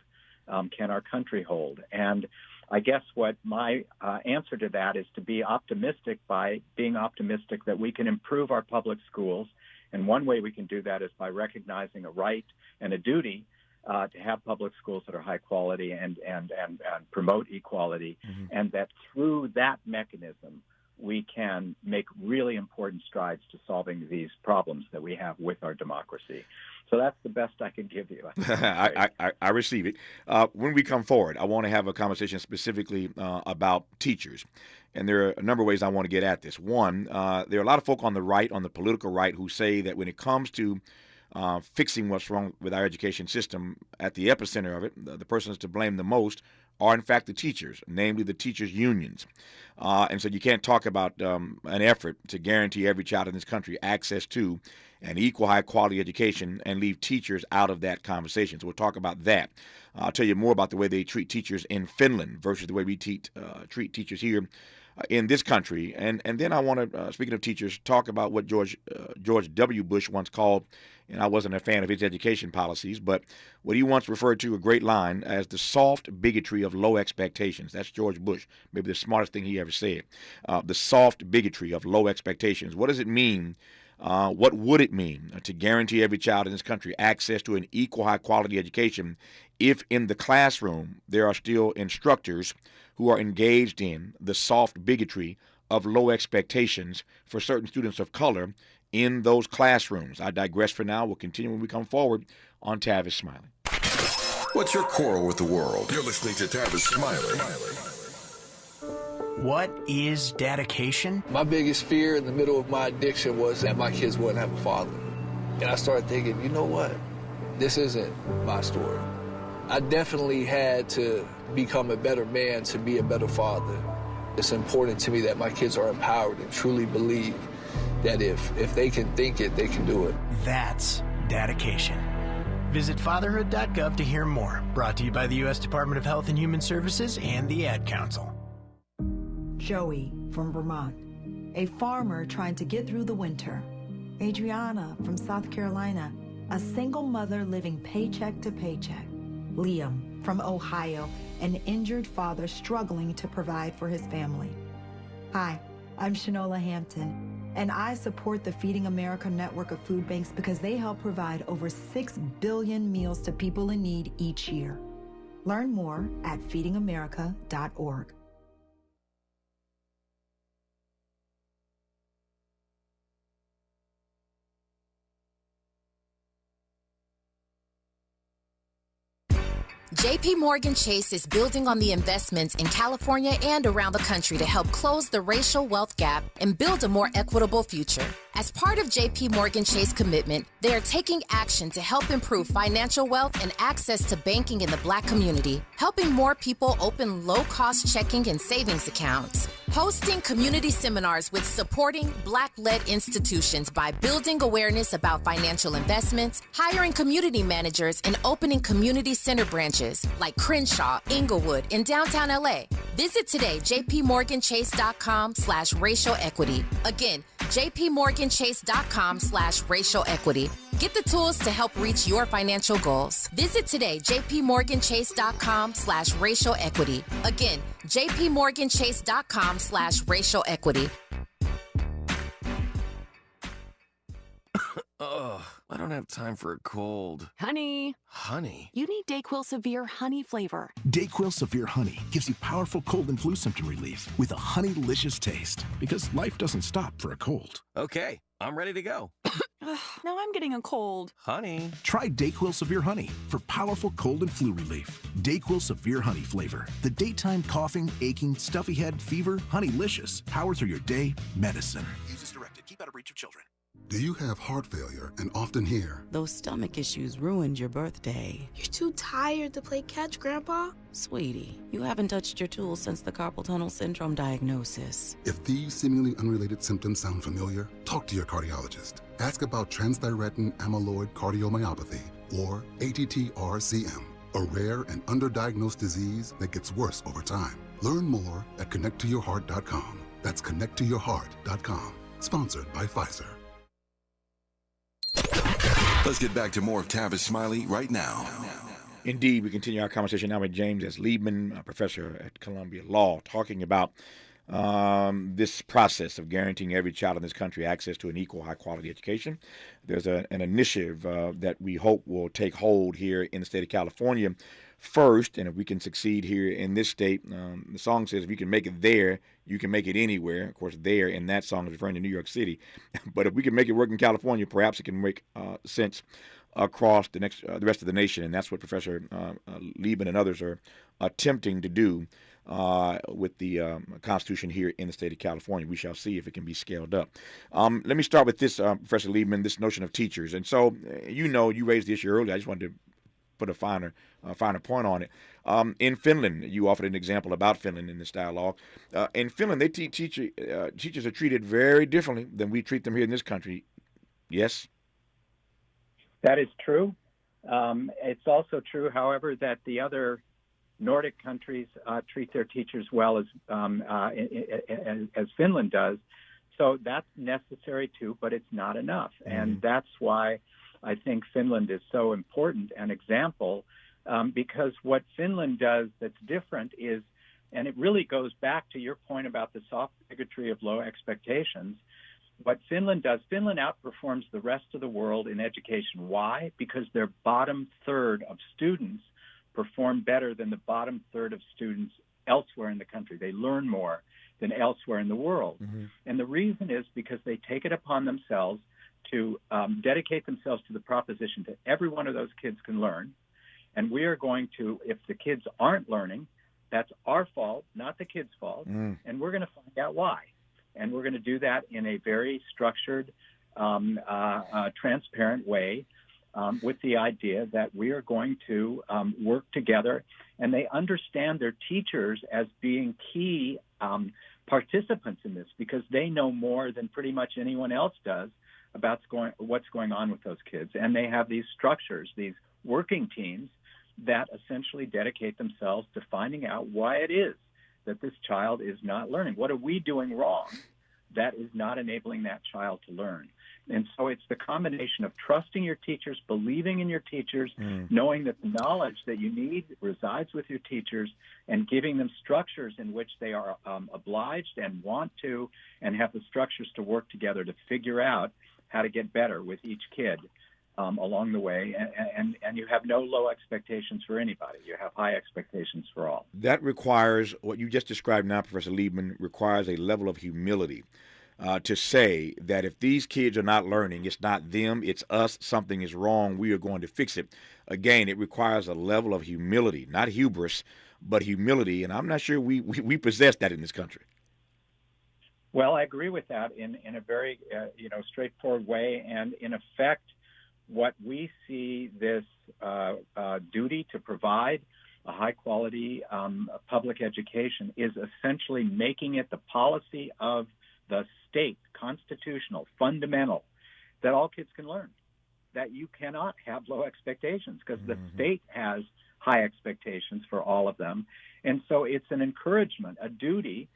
Can our country hold? And I guess what my answer to that is to be optimistic by being optimistic that we can improve our public schools. And one way we can do that is by recognizing a right and a duty to have public schools that are high quality and promote equality, and that through that mechanism we can make really important strides to solving these problems that we have with our democracy. So that's the best I can give you. I receive it. When we come forward, I want to have a conversation specifically about teachers. And there are a number of ways I want to get at this. One, there are a lot of folk on the right, on the political right, who say that when it comes to fixing what's wrong with our education system, at the epicenter of it, the persons to blame the most are, in fact, the teachers, namely the teachers' unions. And so you can't talk about an effort to guarantee every child in this country access to an equal high-quality education and leave teachers out of that conversation. So we'll talk about that. I'll tell you more about the way they treat teachers in Finland versus the way we treat teachers here in this country. And then I want to, speaking of teachers, talk about what George W. Bush once called, and I wasn't a fan of his education policies, but what he once referred to, a great line, as the soft bigotry of low expectations. That's George Bush, maybe the smartest thing he ever said. The soft bigotry of low expectations. What does it mean? What would it mean to guarantee every child in this country access to an equal high-quality education if in the classroom there are still instructors who are engaged in the soft bigotry of low expectations for certain students of color in those classrooms? I digress for now. We'll continue when we come forward on Tavis Smiley. What's your quarrel with the world? You're listening to Tavis Smiley. What is dedication? My biggest fear in the middle of my addiction was that my kids wouldn't have a father. And I started thinking, you know what? This isn't my story. I definitely had to become a better man to be a better father. It's important to me that my kids are empowered and truly believe that if they can think it, they can do it. That's dedication. Visit fatherhood.gov to hear more. Brought to you by the U.S. Department of Health and Human Services and the Ad Council. Joey from Vermont, a farmer trying to get through the winter. Adriana from South Carolina, a single mother living paycheck to paycheck. Liam from Ohio, an injured father struggling to provide for his family. Hi, I'm Shanola Hampton, and I support the Feeding America network of food banks because they help provide over 6 billion meals to people in need each year. Learn more at feedingamerica.org. JP Morgan Chase is building on the investments in California and around the country to help close the racial wealth gap and build a more equitable future. As part of JP Morgan Chase commitment, they are taking action to help improve financial wealth and access to banking in the Black community, helping more people open low-cost checking and savings accounts, hosting community seminars with supporting Black-led institutions by building awareness about financial investments, hiring community managers, and opening community center branches like Crenshaw, Inglewood, and downtown LA. Visit today, jpmorganchase.com/racial equity. Again, jpmorganchase.com/racial equity. Get the tools to help reach your financial goals. Visit today, jpmorganchase.com/racial equity. Again, jpmorganchase.com/racial equity. Ugh, I don't have time for a cold. Honey. Honey? You need DayQuil Severe Honey flavor. DayQuil Severe Honey gives you powerful cold and flu symptom relief with a honey-licious taste. Because life doesn't stop for a cold. Okay, I'm ready to go. Now I'm getting a cold. Honey. Try DayQuil Severe Honey for powerful cold and flu relief. DayQuil Severe Honey flavor. The daytime coughing, aching, stuffy head, fever, honey-licious. Power through your day, medicine. Use as directed. Keep out of reach of children. Do you have heart failure and often hear, "Those stomach issues ruined your birthday"? "You're too tired to play catch, Grandpa." Sweetie, you haven't touched your tools since the carpal tunnel syndrome diagnosis. If these seemingly unrelated symptoms sound familiar, talk to your cardiologist. Ask about transthyretin amyloid cardiomyopathy, or ATTR-CM, a rare and underdiagnosed disease that gets worse over time. Learn more at connecttoyourheart.com. That's connecttoyourheart.com. Sponsored by Pfizer. Let's get back to more of Tavis Smiley right now. Indeed, we continue our conversation now with James S. Liebman, a professor at Columbia Law, talking about this process of guaranteeing every child in this country access to an equal, high-quality education. There's an initiative that we hope will take hold here in the state of California first, and if we can succeed here in this state, the song says if you can make it there, you can make it anywhere. Of course, there in that song is referring to New York City. But if we can make it work in California, perhaps it can make sense across the rest of the nation, and that's what Professor Liebman and others are attempting to do with the Constitution here in the state of California. We shall see if it can be scaled up. Let me start with this, Professor Liebman, this notion of teachers. And so, you raised the issue earlier. I just wanted to put a finer point on it. In Finland, you offered an example about Finland in this dialogue. In Finland, they teachers are treated very differently than we treat them here in this country. Yes? That is true. It's also true, however, that the other Nordic countries treat their teachers well as Finland does. So that's necessary too, but it's not enough. And that's why I think Finland is so important, an example, because what Finland does that's different is, and it really goes back to your point about the soft bigotry of low expectations. What Finland does, Finland outperforms the rest of the world in education. Why? Because their bottom third of students perform better than the bottom third of students elsewhere in the country. They learn more than elsewhere in the world. And the reason is because they take it upon themselves to dedicate themselves to the proposition that every one of those kids can learn. And we are going to, if the kids aren't learning, That's our fault, not the kids' fault, and we're going to find out why. And we're going to do that in a very structured, transparent way, with the idea that we are going to work together, and they understand their teachers as being key participants in this, because they know more than pretty much anyone else does about what's going on with those kids. And they have these structures, these working teams that essentially dedicate themselves to finding out why it is that this child is not learning. What are we doing wrong that is not enabling that child to learn? And so it's the combination of trusting your teachers, believing in your teachers, knowing that the knowledge that you need resides with your teachers, and giving them structures in which they are obliged and want to, and have the structures to work together to figure out how to get better with each kid along the way. And you have no low expectations for anybody. You have high expectations for all. That requires, what you just described now, Professor Liebman, requires a level of humility. To say that if these kids are not learning, it's not them, it's us, something is wrong, we are going to fix it. Again, it requires a level of humility, not hubris, but humility, and I'm not sure we possess that in this country. Well, I agree with that in a very straightforward way, and in effect, what we see this duty to provide a high-quality public education is essentially making it the policy of the state, constitutional, fundamental, that all kids can learn, that you cannot have low expectations, because the state has high expectations for all of them. And so it's an encouragement, a duty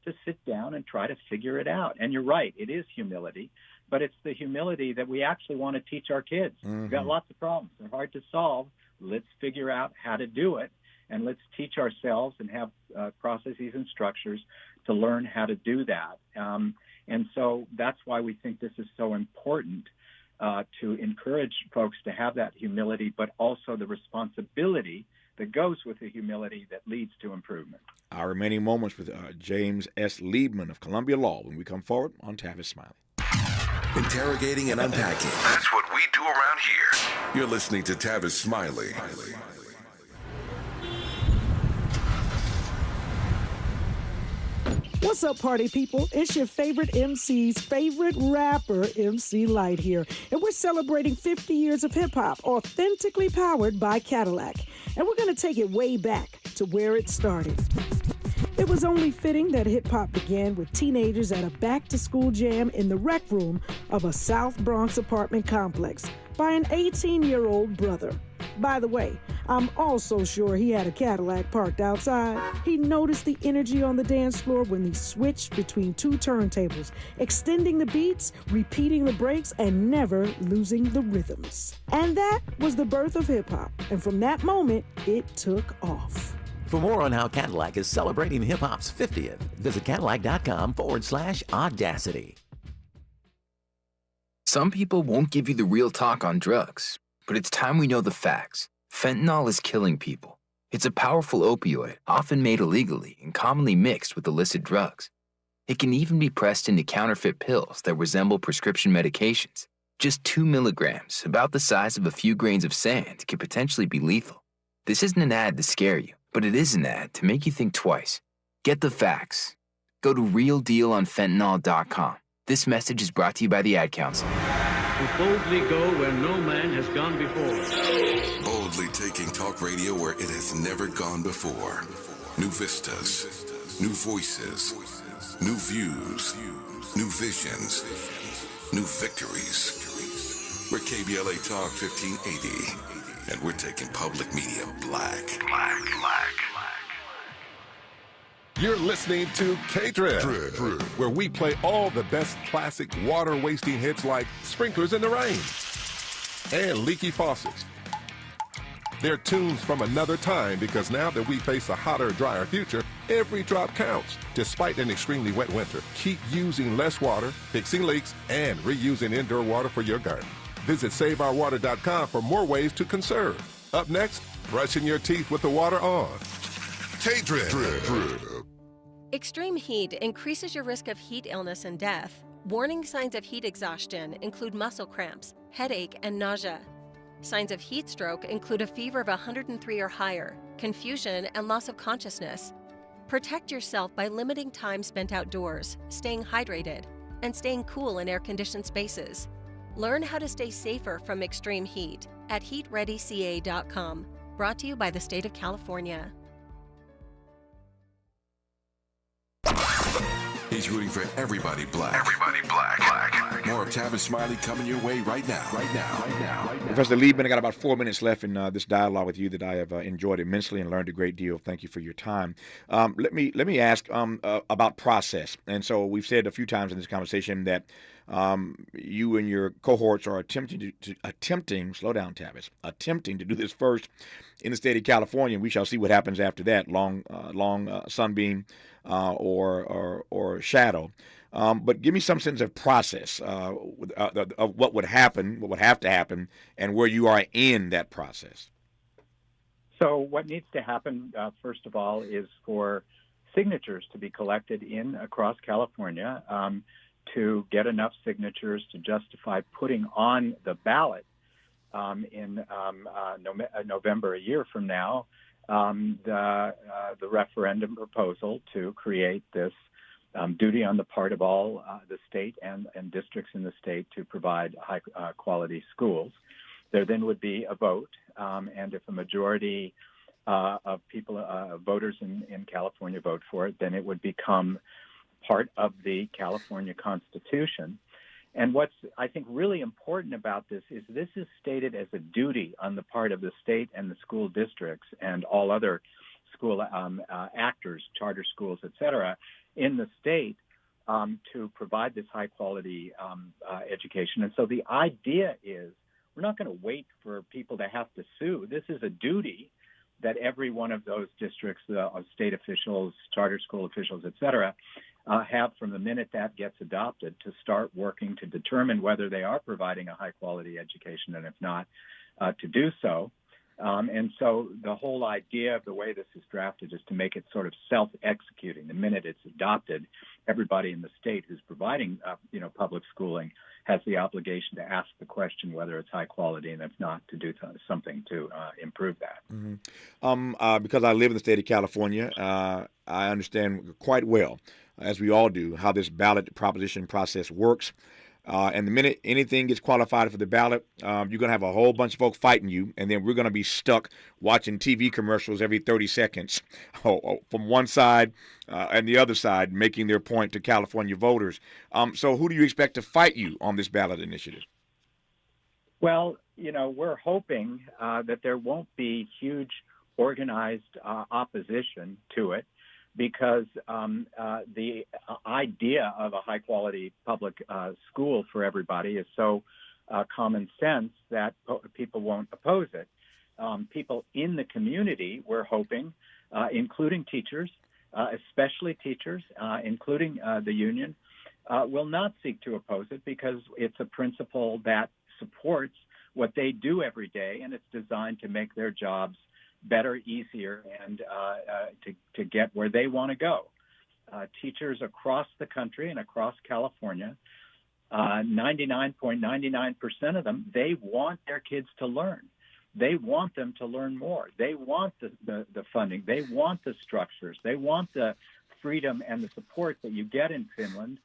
to sit down and try to figure it out. And you're right, it is humility, but it's the humility that we actually want to teach our kids. We've got lots of problems. They're hard to solve. Let's figure out how to do it, and let's teach ourselves and have processes and structures to learn how to do that. And so that's why we think this is so important, to encourage folks to have that humility, but also the responsibility that goes with the humility that leads to improvement. Our remaining moments with James S. Liebman of Columbia Law when we come forward on Tavis Smiley. Interrogating and unpacking. That's what we do around here. You're listening to Tavis Smiley. What's up, party people? It's your favorite MC's favorite rapper, MC Light here. And we're celebrating 50 years of hip-hop, authentically powered by Cadillac. And we're going to take it way back to where it started. It was only fitting that hip-hop began with teenagers at a back-to-school jam in the rec room of a South Bronx apartment complex by an 18-year-old brother. By the way, I'm also sure he had a Cadillac parked outside. He noticed the energy on the dance floor when he switched between two turntables, extending the beats, repeating the breaks, and never losing the rhythms. And that was the birth of hip-hop. And from that moment, it took off. For more on how Cadillac is celebrating hip-hop's 50th, visit Cadillac.com/audacity. Some people won't give you the real talk on drugs, but it's time we know the facts. Fentanyl is killing people. It's a powerful opioid, often made illegally and commonly mixed with illicit drugs. It can even be pressed into counterfeit pills that resemble prescription medications. Just 2 milligrams, about the size of a few grains of sand, can potentially be lethal. This isn't an ad to scare you, but it is an ad to make you think twice. Get the facts. Go to realdealonfentanyl.com. This message is brought to you by the Ad Council. We boldly go where no man has gone before. Boldly taking talk radio where it has never gone before. New vistas, new voices, new views, new visions, new victories. We're KBLA Talk 1580, and we're taking public media black. You're listening to K-Trip, where we play all the best classic water-wasting hits like Sprinklers in the Rain and Leaky Faucets. They're tunes from another time because now that we face a hotter, drier future, every drop counts. Despite an extremely wet winter, keep using less water, fixing leaks, and reusing indoor water for your garden. Visit SaveOurWater.com for more ways to conserve. Up next, brushing your teeth with the water on. K-Trip. Extreme heat increases your risk of heat illness and death. Warning signs of heat exhaustion include muscle cramps, headache, and nausea. Signs of heat stroke include a fever of 103 or higher, confusion, and loss of consciousness. Protect yourself by limiting time spent outdoors, staying hydrated, and staying cool in air-conditioned spaces. Learn how to stay safer from extreme heat at heatreadyca.com. Brought to you by the state of California. He's rooting for everybody black. Everybody black. More of Tavis Smiley coming your way right now. Professor Liebman, I got about 4 minutes left in this dialogue with you that I have enjoyed immensely and learned a great deal. Thank you for your time. Let me ask about process. And so we've said a few times in this conversation that you and your cohorts are attempting, slow down, Tavis, attempting to do this first in the state of California. We shall see what happens after that, long sunbeam or shadow. But give me some sense of process of what would happen, what would have to happen, and where you are in that process. So what needs to happen, first of all, is for signatures to be collected across California to get enough signatures to justify putting on the ballot in November, a year from now, the referendum proposal to create this duty on the part of all the state and districts in the state to provide high-quality schools. There then would be a vote, and if a majority of people, voters in California vote for it, then it would become part of the California Constitution. And what's, I think, really important about this is stated as a duty on the part of the state and the school districts and all other school actors, charter schools, et cetera, in the state to provide this high-quality education. And so the idea is we're not going to wait for people to have to sue. This is a duty that every one of those districts, state officials, charter school officials, et cetera, have from the minute that gets adopted to start working to determine whether they are providing a high-quality education, and if not, to do so. And so the whole idea of the way this is drafted is to make it sort of self-executing. The minute it's adopted, everybody in the state who's providing, public schooling has the obligation to ask the question whether it's high quality, and if not, to do something to improve that. Mm-hmm. Because I live in the state of California, I understand quite well, as we all do, how this ballot proposition process works. And the minute anything gets qualified for the ballot, you're going to have a whole bunch of folks fighting you, and then we're going to be stuck watching TV commercials every 30 seconds from one side and the other side making their point to California voters. So who do you expect to fight you on this ballot initiative? Well, we're hoping that there won't be huge organized opposition to it, because the idea of a high-quality public school for everybody is so common sense that people won't oppose it. People in the community, we're hoping, including teachers, especially teachers, including the union, will not seek to oppose it because it's a principle that supports what they do every day, and it's designed to make their jobs better, easier, and to get where they want to go. Teachers across the country and across California, 99.99% of them, they want their kids to learn. They want them to learn more. They want the funding. They want the structures. They want the freedom and the support that you get in Finland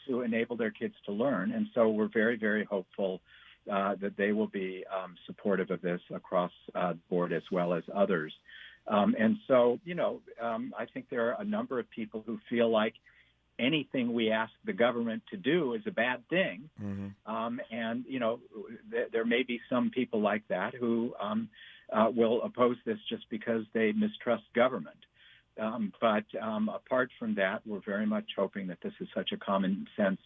to enable their kids to learn. And so we're very, very hopeful that they will be supportive of this across the board as well as others. And so, I think there are a number of people who feel like anything we ask the government to do is a bad thing. Mm-hmm. And, there may be some people like that who will oppose this just because they mistrust government. But apart from that, we're very much hoping that this is such a common sense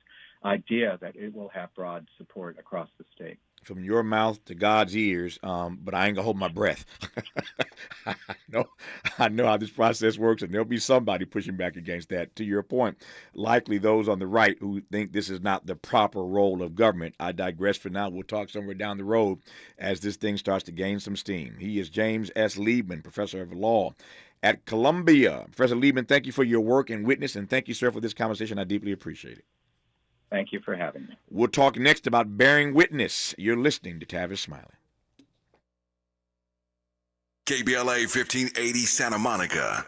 idea that it will have broad support across the state. From your mouth to God's ears, but I ain't gonna hold my breath. I know how this process works, and there'll be somebody pushing back against that. To your point, likely those on the right who think this is not the proper role of government. I digress for now. We'll talk somewhere down the road as this thing starts to gain some steam. He is James S. Liebman, professor of law at Columbia. Professor Liebman, thank you for your work and witness, and thank you, sir, for this conversation. I deeply appreciate it. Thank you for having me. We'll talk next about bearing witness. You're listening to Tavis Smiley. KBLA 1580 Santa Monica.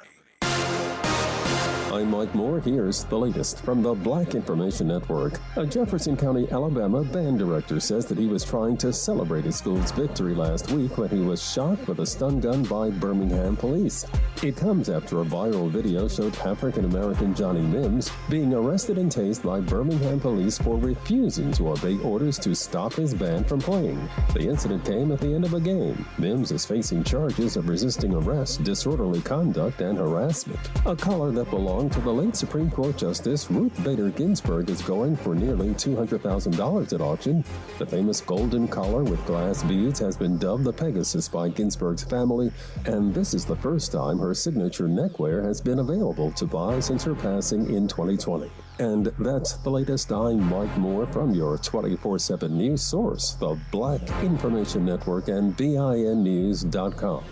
I'm Mike Moore. Here's the latest from the Black Information Network. A Jefferson County, Alabama band director says that he was trying to celebrate his school's victory last week when he was shot with a stun gun by Birmingham police. It comes after a viral video showed African-American Johnny Mims being arrested and tased by Birmingham police for refusing to obey orders to stop his band from playing. The incident came at the end of a game. Mims is facing charges of resisting arrest, disorderly conduct, and harassment. A collar that belonged to the late Supreme Court Justice Ruth Bader Ginsburg is going for nearly $200,000 at auction. The famous golden collar with glass beads has been dubbed the Pegasus by Ginsburg's family, and this is the first time her signature neckwear has been available to buy since her passing in 2020. And that's the latest. I'm Mike Moore from your 24/7 news source, the Black Information Network and BINnews.com.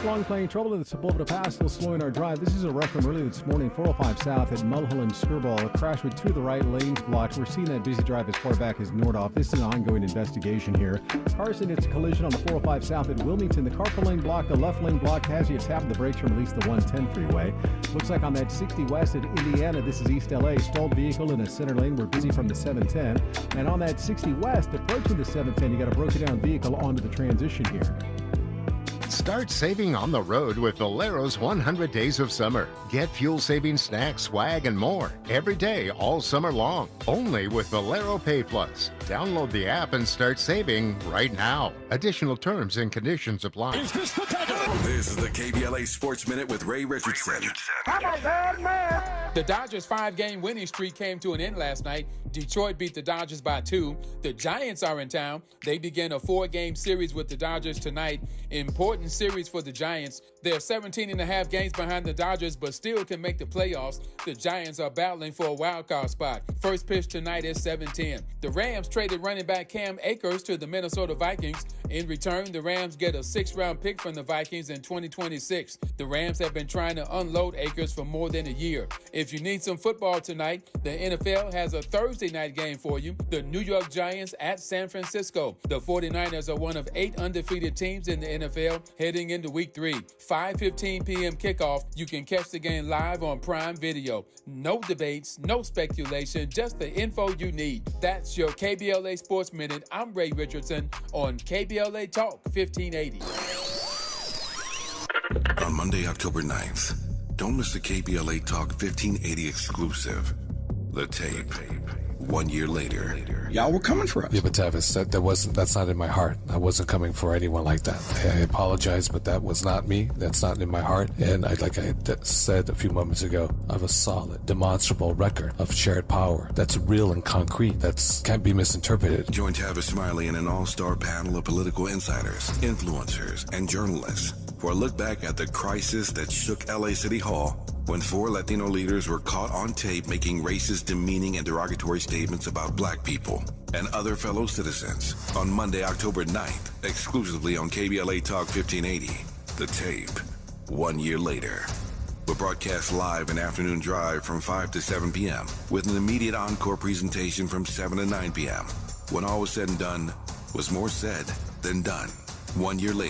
Long playing trouble in the Sepulveda Pass, still slowing our drive. This is a wreck from early this morning, 405 south at Mulholland Skirball. A crash with two of the right lanes blocked. We're seeing that busy drive as far back as Nordhoff. This is an ongoing investigation here. Carson, it's a collision on the 405 south at Wilmington. The carpool lane blocked, the left lane blocked. Has you tapping the brakes from at least the 110 freeway. Looks like on that 60 west at Indiana, this is East LA. Stalled vehicle in a center lane. We're busy from the 710. And on that 60 west, approaching the 710, you got a broken down vehicle onto the transition here. Start saving on the road with Valero's 100 Days of Summer. Get fuel-saving snacks, swag, and more every day all summer long. Only with Valero Pay Plus. Download the app and start saving right now. Additional terms and conditions apply. This is the KBLA Sports Minute with Ray Richardson. I'm a bad man. The Dodgers' 5-game winning streak came to an end last night. Detroit beat the Dodgers by 2. The Giants are in town. They begin a 4-game series with the Dodgers tonight. Important series for the Giants. They're 17.5 games behind the Dodgers, but still can make the playoffs. The Giants are battling for a wild card spot. First pitch tonight is 7:10. The Rams traded running back Cam Akers to the Minnesota Vikings. In return, the Rams get a 6th-round pick from the Vikings in 2026. The Rams have been trying to unload Akers for more than a year. If you need some football tonight, the NFL has a Thursday night game for you. The New York Giants at San Francisco. The 49ers are one of 8 undefeated teams in the NFL heading into Week 3. 5:15 p.m. kickoff. You can catch the game live on Prime Video. No debates, no speculation, just the info you need. That's your KBLA Sports Minute. I'm Ray Richardson on KBLA Talk 1580. On Monday, October 9th, don't miss the KBLA Talk 1580 exclusive. The tape. 1 year later. Y'all were coming for us. Yeah, but Tavis, that's not in my heart. I wasn't coming for anyone like that. I apologize, but that was not me. That's not in my heart. And like I said a few moments ago, I have a solid, demonstrable record of shared power that's real and concrete. That can't be misinterpreted. Join Tavis Smiley and an all-star panel of political insiders, influencers, and journalists for a look back at the crisis that shook LA City Hall when 4 Latino leaders were caught on tape making racist, demeaning, and derogatory statements about black people and other fellow citizens. On Monday, October 9th, exclusively on KBLA Talk 1580, The Tape, 1 year later. We'll broadcast live an afternoon drive from 5 to 7 p.m. with an immediate encore presentation from 7 to 9 p.m. When all was said and done, was more said than done. 1 year later.